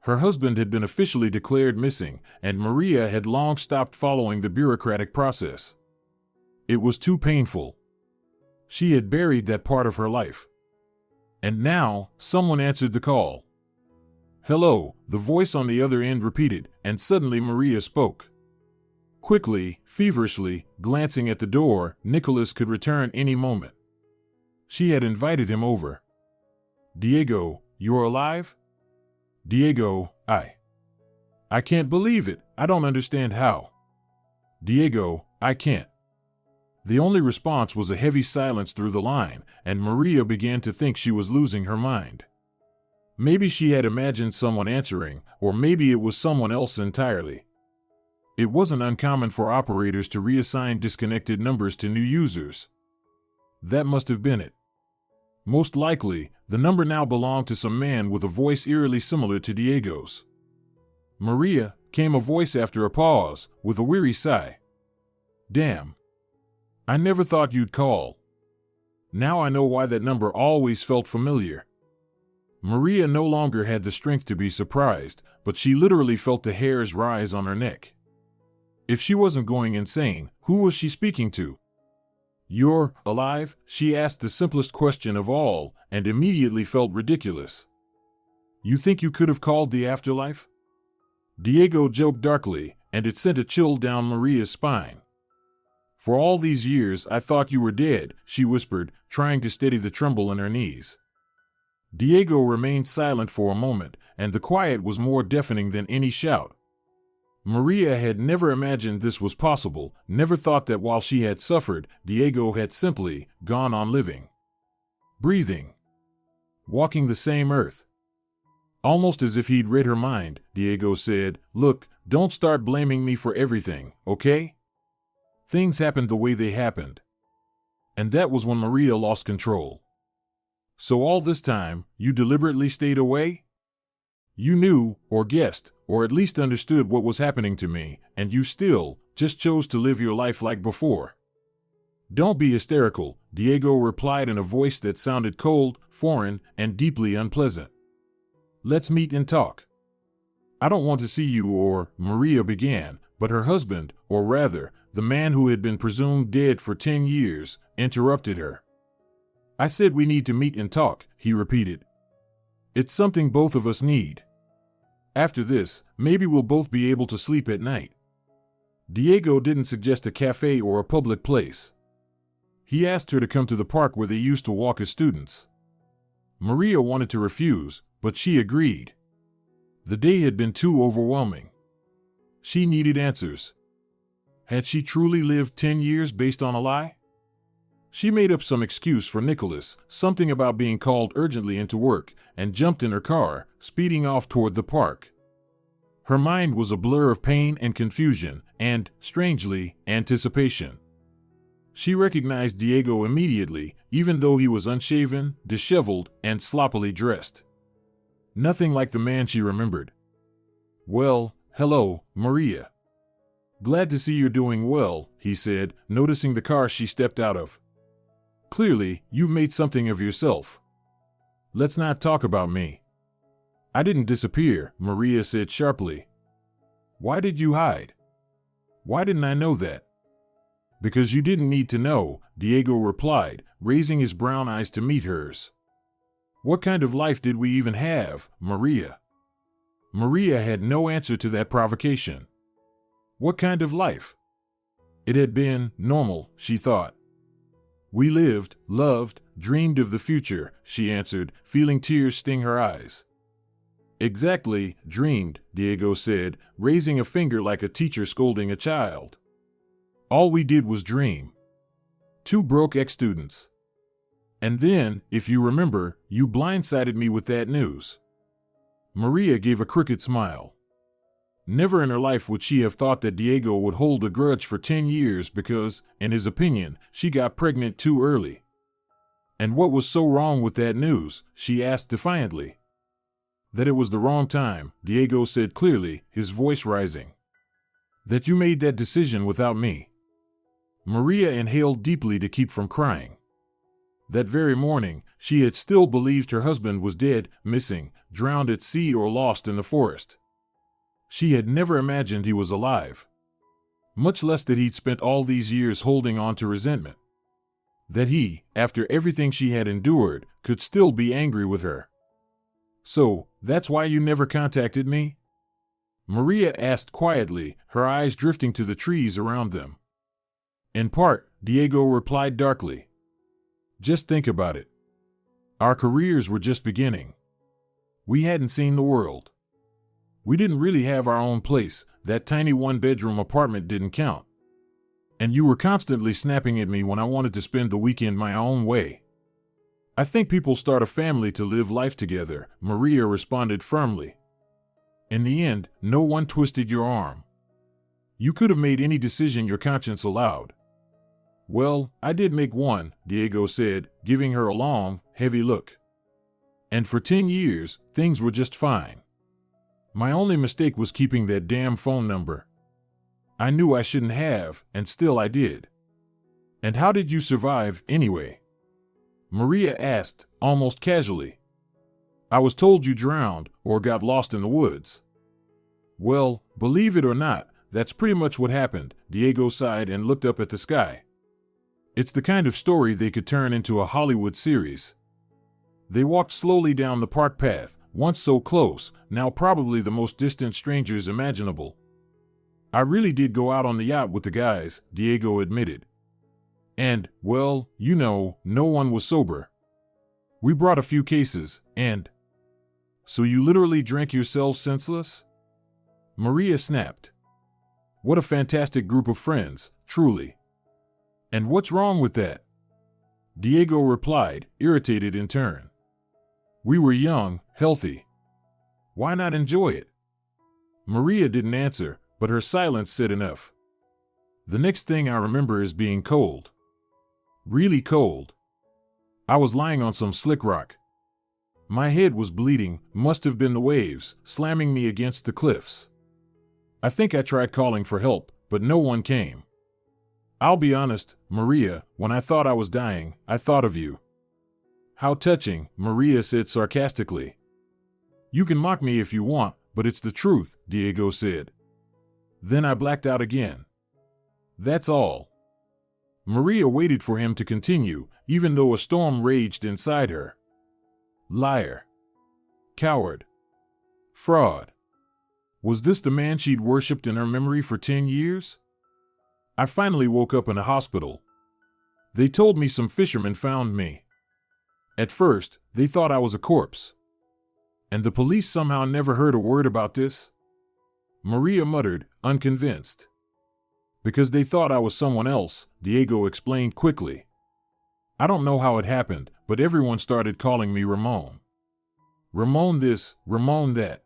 Speaker 2: Her husband had been officially declared missing, and Maria had long stopped following the bureaucratic process. It was too painful. She had buried that part of her life. And now, someone answered the call. "Hello," the voice on the other end repeated, and suddenly Maria spoke. Quickly, feverishly, glancing at the door, Nicholas could return any moment. She had invited him over. "Diego, you're alive?" "Diego, I can't believe it. I don't understand how." "Diego, I can't." The only response was a heavy silence through the line, and Maria began to think she was losing her mind. Maybe she had imagined someone answering, or maybe it was someone else entirely. It wasn't uncommon for operators to reassign disconnected numbers to new users. That must have been it. Most likely, the number now belonged to some man with a voice eerily similar to Diego's. "Maria," came a voice after a pause, with a weary sigh. "Damn. I never thought you'd call. Now I know why that number always felt familiar." Maria no longer had the strength to be surprised, but she literally felt the hairs rise on her neck. If she wasn't going insane, who was she speaking to? "You're alive?" she asked the simplest question of all, and immediately felt ridiculous. "You think you could have called the afterlife?" Diego joked darkly, and it sent a chill down Maria's spine. "For all these years I thought you were dead," she whispered, trying to steady the tremble in her knees. Diego remained silent for a moment, and the quiet was more deafening than any shout. Maria had never imagined this was possible, never thought that while she had suffered, Diego had simply gone on living. Breathing. Walking the same earth. Almost as if he'd read her mind, Diego said, "Look, don't start blaming me for everything, okay? Things happened the way they happened." And that was when Maria lost control. "So all this time, you deliberately stayed away? You knew, or guessed, or at least understood what was happening to me, and you still just chose to live your life like before." "Don't be hysterical," Diego replied in a voice that sounded cold, foreign, and deeply unpleasant. "Let's meet and talk." "I don't want to see you or," Maria began, but her husband, or rather, the man who had been presumed dead for 10 years, interrupted her. "I said we need to meet and talk," he repeated. "It's something both of us need. After this, maybe we'll both be able to sleep at night." Diego didn't suggest a cafe or a public place. He asked her to come to the park where they used to walk as students. Maria wanted to refuse, but she agreed. The day had been too overwhelming. She needed answers. Had she truly lived 10 years based on a lie? She made up some excuse for Nicholas, something about being called urgently into work, and jumped in her car, speeding off toward the park. Her mind was a blur of pain and confusion, and, strangely, anticipation. She recognized Diego immediately, even though he was unshaven, disheveled, and sloppily dressed. Nothing like the man she remembered. "Well, hello, Maria. Glad to see you're doing well," he said, noticing the car she stepped out of. "Clearly, you've made something of yourself. Let's not talk about me." "I didn't disappear," Maria said sharply. "Why did you hide? Why didn't I know that?" "Because you didn't need to know," Diego replied, raising his brown eyes to meet hers. "What kind of life did we even have, Maria?" Maria had no answer to that provocation. What kind of life? It had been normal, she thought. "We lived, loved, dreamed of the future," she answered, feeling tears sting her eyes. "Exactly, dreamed," Diego said, raising a finger like a teacher scolding a child. "All we did was dream. 2 broke ex-students. And then, if you remember, you blindsided me with that news." Maria gave a crooked smile. Never in her life would she have thought that Diego would hold a grudge for 10 years because, in his opinion, she got pregnant too early. And what was so wrong with that news, she asked defiantly. "That it was the wrong time," Diego said clearly, his voice rising. "That you made that decision without me." Maria inhaled deeply to keep from crying. That very morning, she had still believed her husband was dead, missing, drowned at sea or lost in the forest. She had never imagined he was alive. Much less that he'd spent all these years holding on to resentment. That he, after everything she had endured, could still be angry with her. "So, that's why you never contacted me?" Maria asked quietly, her eyes drifting to the trees around them. "In part," Diego replied darkly. "Just think about it. Our careers were just beginning. We hadn't seen the world. We didn't really have our own place, that tiny 1-bedroom apartment didn't count. And you were constantly snapping at me when I wanted to spend the weekend my own way. I think people start a family to live life together, Maria responded firmly. In the end, no one twisted your arm. You could have made any decision your conscience allowed. Well, I did make one, Diego said, giving her a long, heavy look. And for 10 years, things were just fine. My only mistake was keeping that damn phone number. I knew I shouldn't have, and still I did. And how did you survive, anyway? Maria asked, almost casually. I was told you drowned or got lost in the woods. Well, believe it or not, that's pretty much what happened, Diego sighed and looked up at the sky. It's the kind of story they could turn into a Hollywood series. They walked slowly down the park path, once so close, now probably the most distant strangers imaginable. I really did go out on the yacht with the guys, Diego admitted. And, well, you know, no one was sober. We brought a few cases, and... So you literally drank yourselves senseless? Maria snapped. What a fantastic group of friends, truly. And what's wrong with that? Diego replied, irritated in turn. We were young, healthy. Why not enjoy it? Maria didn't answer, but her silence said enough. The next thing I remember is being cold. Really cold. I was lying on some slick rock. My head was bleeding, must have been the waves, slamming me against the cliffs. I think I tried calling for help, but no one came. I'll be honest, Maria, when I thought I was dying, I thought of you. How touching, Maria said sarcastically. You can mock me if you want, but it's the truth, Diego said. Then I blacked out again. That's all. Maria waited for him to continue, even though a storm raged inside her. Liar. Coward. Fraud. Was this the man she'd worshipped in her memory for 10 years? I finally woke up in a hospital. They told me some fishermen found me. At first, they thought I was a corpse. And the police somehow never heard a word about this? Maria muttered, unconvinced. Because they thought I was someone else, Diego explained quickly. I don't know how it happened, but everyone started calling me Ramon. Ramon this, Ramon that.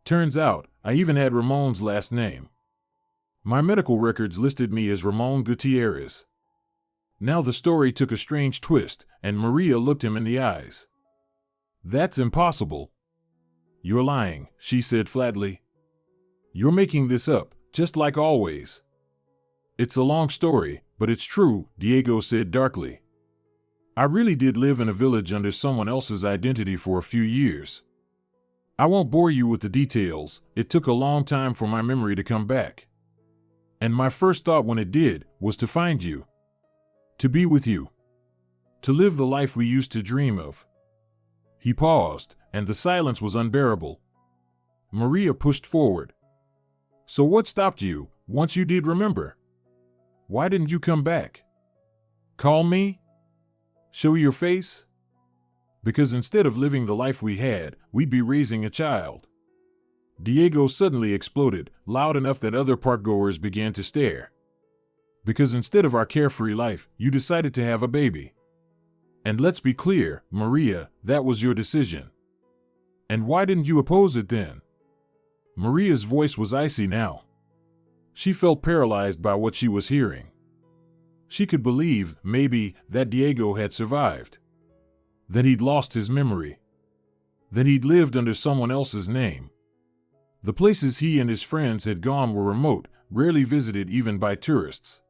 Speaker 2: Turns out, I even had Ramon's last name. My medical records listed me as Ramon Gutierrez. Now the story took a strange twist, and Maria looked him in the eyes. That's impossible. You're lying, she said flatly. You're making this up, just like always. It's a long story, but it's true, Diego said darkly. I really did live in a village under someone else's identity for a few years. I won't bore you with the details, it took a long time for my memory to come back. And my first thought when it did was to find you. To be with you. To live the life we used to dream of. He paused, and the silence was unbearable. Maria pushed forward. So what stopped you, once you did remember? Why didn't you come back? Call me? Show your face? Because instead of living the life we had, we'd be raising a child. Diego suddenly exploded, loud enough that other parkgoers began to stare. Because instead of our carefree life, you decided to have a baby. And let's be clear, Maria, that was your decision. And why didn't you oppose it then? Maria's voice was icy now. She felt paralyzed by what she was hearing. She could believe, maybe, that Diego had survived. That he'd lost his memory. That he'd lived under someone else's name. The places he and his friends had gone were remote, rarely visited even by tourists.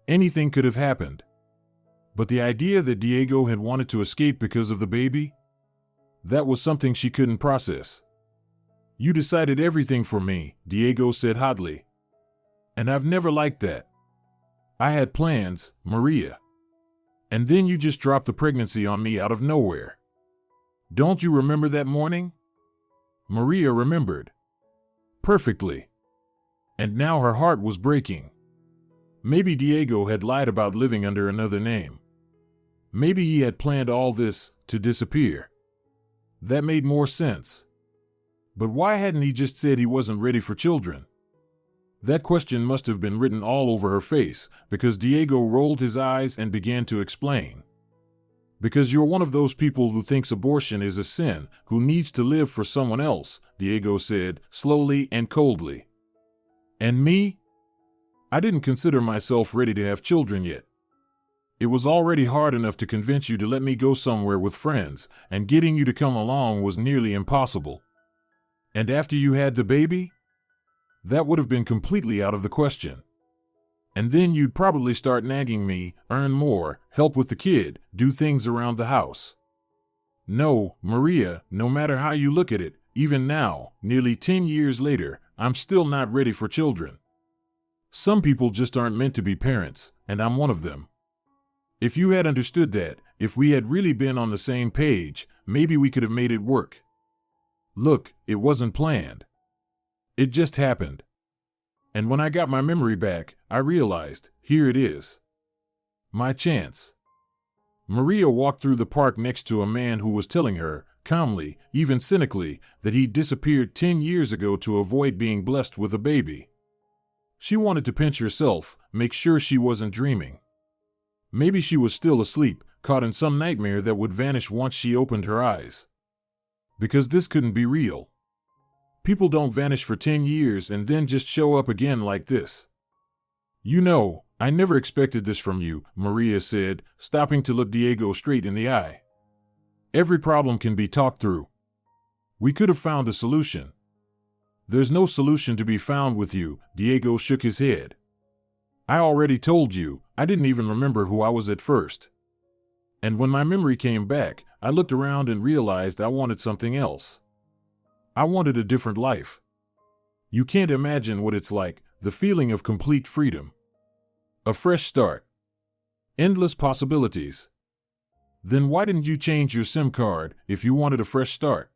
Speaker 2: Anything could have happened. But the idea that Diego had wanted to escape because of the baby? That was something she couldn't process. You decided everything for me, Diego said hotly. And I've never liked that. I had plans, Maria. And then you just dropped the pregnancy on me out of nowhere. Don't you remember that morning? Maria remembered. Perfectly. And now her heart was breaking. Maybe Diego had lied about living under another name. Maybe he had planned all this to disappear. That made more sense. But why hadn't he just said he wasn't ready for children? That question must have been written all over her face, because Diego rolled his eyes and began to explain. Because you're one of those people who thinks abortion is a sin, who needs to live for someone else, Diego said, slowly and coldly. And me? I didn't consider myself ready to have children yet. It was already hard enough to convince you to let me go somewhere with friends, and getting you to come along was nearly impossible. And after you had the baby? That would have been completely out of the question. And then you'd probably start nagging me, earn more, help with the kid, do things around the house. No, Maria, no matter how you look at it, even now, nearly 10 years later, I'm still not ready for children. Some people just aren't meant to be parents, and I'm one of them. If you had understood that, if we had really been on the same page, maybe we could have made it work. Look, it wasn't planned. It just happened. And when I got my memory back, I realized, here it is. My chance. Maria walked through the park next to a man who was telling her, calmly, even cynically, that he'd disappeared 10 years ago to avoid being blessed with a baby. She wanted to pinch herself, make sure she wasn't dreaming. Maybe she was still asleep, caught in some nightmare that would vanish once she opened her eyes. Because this couldn't be real. People don't vanish for 10 years and then just show up again like this. You know, I never expected this from you, Maria said, stopping to look Diego straight in the eye. Every problem can be talked through. We could have found a solution. There's no solution to be found with you, Diego shook his head. I already told you, I didn't even remember who I was at first. And when my memory came back, I looked around and realized I wanted something else. I wanted a different life. You can't imagine what it's like, the feeling of complete freedom. A fresh start. Endless possibilities. Then why didn't you change your SIM card if you wanted a fresh start?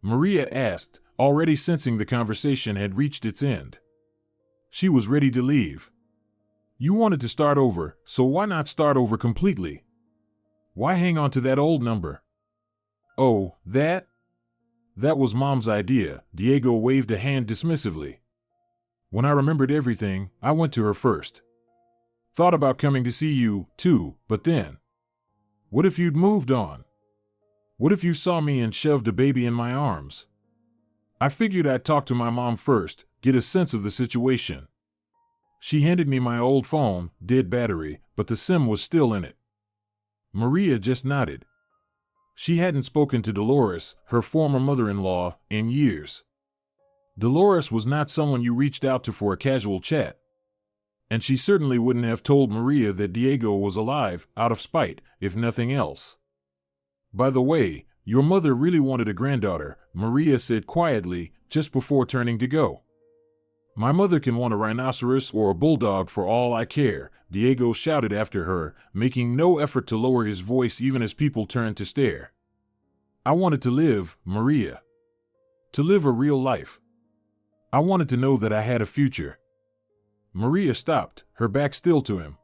Speaker 2: Maria asked, already sensing the conversation had reached its end. She was ready to leave. You wanted to start over, so why not start over completely? Why hang on to that old number? Oh, that? That was Mom's idea, Diego waved a hand dismissively. When I remembered everything, I went to her first. Thought about coming to see you, too, but then. What if you'd moved on? What if you saw me and shoved a baby in my arms? I figured I'd talk to my mom first, get a sense of the situation. She handed me my old phone, dead battery, but the SIM was still in it. Maria just nodded. She hadn't spoken to Dolores, her former mother-in-law, in years. Dolores was not someone you reached out to for a casual chat. And she certainly wouldn't have told Maria that Diego was alive, out of spite, if nothing else. By the way, your mother really wanted a granddaughter, Maria said quietly, just before turning to go. My mother can want a rhinoceros or a bulldog for all I care, Diego shouted after her, making no effort to lower his voice even as people turned to stare. I wanted to live, Maria. To live a real life. I wanted to know that I had a future. Maria stopped, her back still to him.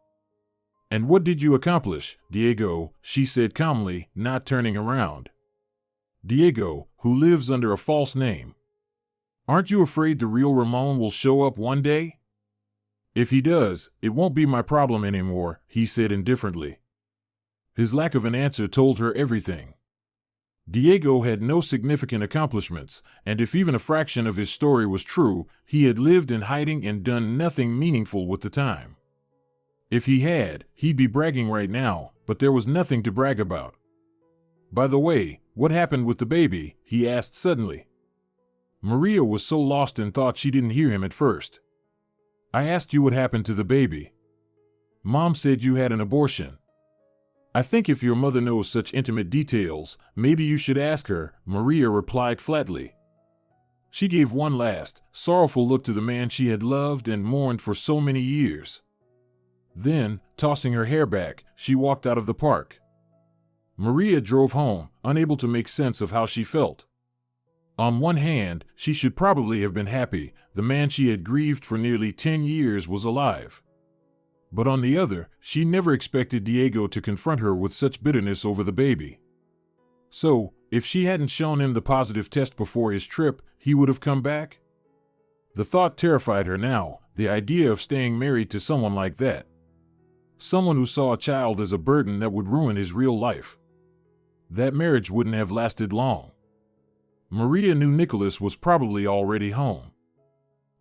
Speaker 2: And what did you accomplish, Diego? She said calmly, not turning around. Diego, who lives under a false name. Aren't you afraid the real Ramon will show up one day? If he does, it won't be my problem anymore, he said indifferently. His lack of an answer told her everything. Diego had no significant accomplishments, and if even a fraction of his story was true, he had lived in hiding and done nothing meaningful with the time. If he had, he'd be bragging right now, but there was nothing to brag about. By the way, what happened with the baby? He asked suddenly. Maria was so lost in thought she didn't hear him at first. I asked you what happened to the baby. Mom said you had an abortion. I think if your mother knows such intimate details, maybe you should ask her, Maria replied flatly. She gave one last, sorrowful look to the man she had loved and mourned for so many years. Then, tossing her hair back, she walked out of the park. Maria drove home, unable to make sense of how she felt. On one hand, she should probably have been happy, the man she had grieved for nearly 10 years was alive. But on the other, she never expected Diego to confront her with such bitterness over the baby. So, if she hadn't shown him the positive test before his trip, he would have come back? The thought terrified her now, the idea of staying married to someone like that. someone who saw a child as a burden that would ruin his real life. That marriage wouldn't have lasted long. Maria knew Nicholas was probably already home.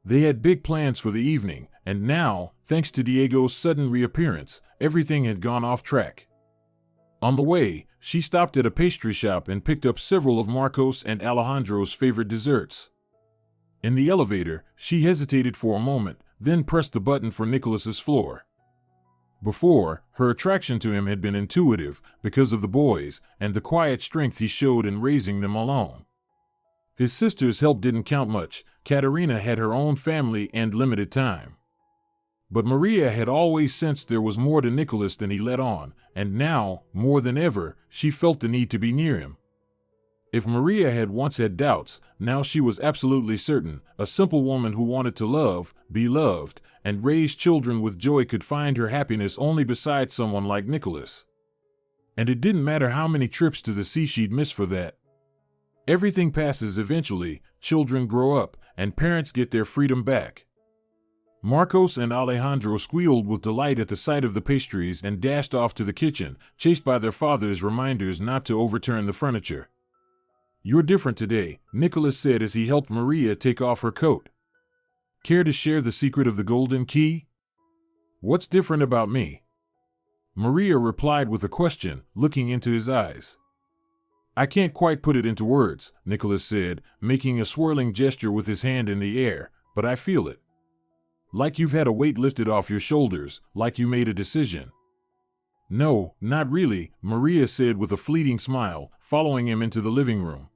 Speaker 2: They had big plans for the evening, and now, thanks to Diego's sudden reappearance, everything had gone off track. On the way, she stopped at a pastry shop and picked up several of Marcos and Alejandro's favorite desserts. In the elevator, she hesitated for a moment, then pressed the button for Nicholas's floor. Before, her attraction to him had been intuitive because of the boys and the quiet strength he showed in raising them alone. His sister's help didn't count much. Katerina had her own family and limited time. But Maria had always sensed there was more to Nicholas than he let on, and now, more than ever, she felt the need to be near him. If Maria had once had doubts, now she was absolutely certain a simple woman who wanted to love, be loved, and raise children with joy could find her happiness only beside someone like Nicholas. And it didn't matter how many trips to the sea she'd miss for that. Everything passes eventually, children grow up, and parents get their freedom back. Marcos and Alejandro squealed with delight at the sight of the pastries and dashed off to the kitchen, chased by their father's reminders not to overturn the furniture. "You're different today," Nicholas said as he helped Maria take off her coat. "Care to share the secret of the golden key?" "What's different about me?" Maria replied with a question, looking into his eyes. "I can't quite put it into words," Nicholas said, making a swirling gesture with his hand in the air, "but I feel it. Like you've had a weight lifted off your shoulders, like you made a decision." "No, not really," Maria said with a fleeting smile, following him into the living room.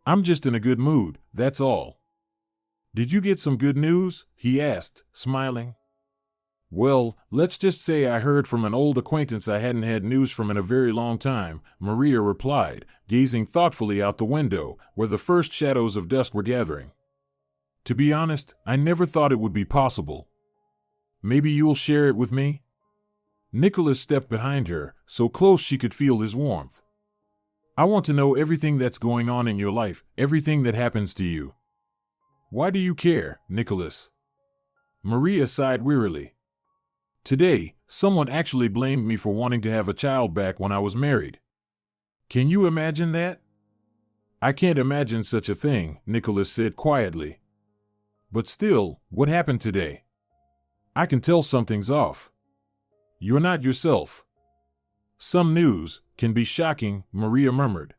Speaker 2: "I'm just in a good mood, that's all." "Did you get some good news?" he asked, smiling. "Well, let's just say I heard from an old acquaintance I hadn't had news from in a very long time," Maria replied, gazing thoughtfully out the window, where the first shadows of dusk were gathering. "To be honest, I never thought it would be possible. Maybe you'll share it with me?" Nicholas stepped behind her, so close she could feel his warmth. "I want to know everything that's going on in your life, everything that happens to you." "Why do you care, Nicholas?" Maria sighed wearily. "Today, someone actually blamed me for wanting to have a child back when I was married. Can you imagine that?" "I can't imagine such a thing," Nicholas said quietly. "But still, what happened today? I can tell something's off. You're not yourself." "Some news can be shocking," Maria murmured.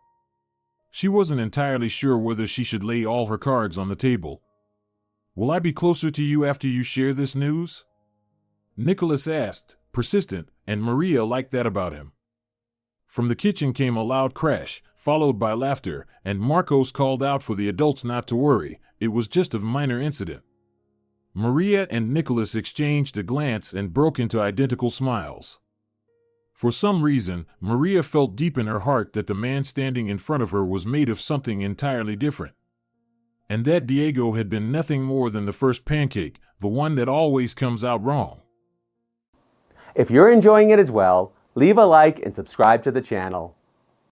Speaker 2: She wasn't entirely sure whether she should lay all her cards on the table. "Will I be closer to you after you share this news?" Nicholas asked, persistent, and Maria liked that about him. From the kitchen came a loud crash, followed by laughter, and Marcos called out for the adults not to worry. It was just a minor incident. Maria and Nicholas exchanged a glance and broke into identical smiles. For some reason, Maria felt deep in her heart that the man standing in front of her was made of something entirely different. And that Diego had been nothing more than the first pancake, the one that always comes out wrong.
Speaker 1: If you're enjoying it as well, leave a like and subscribe to the channel.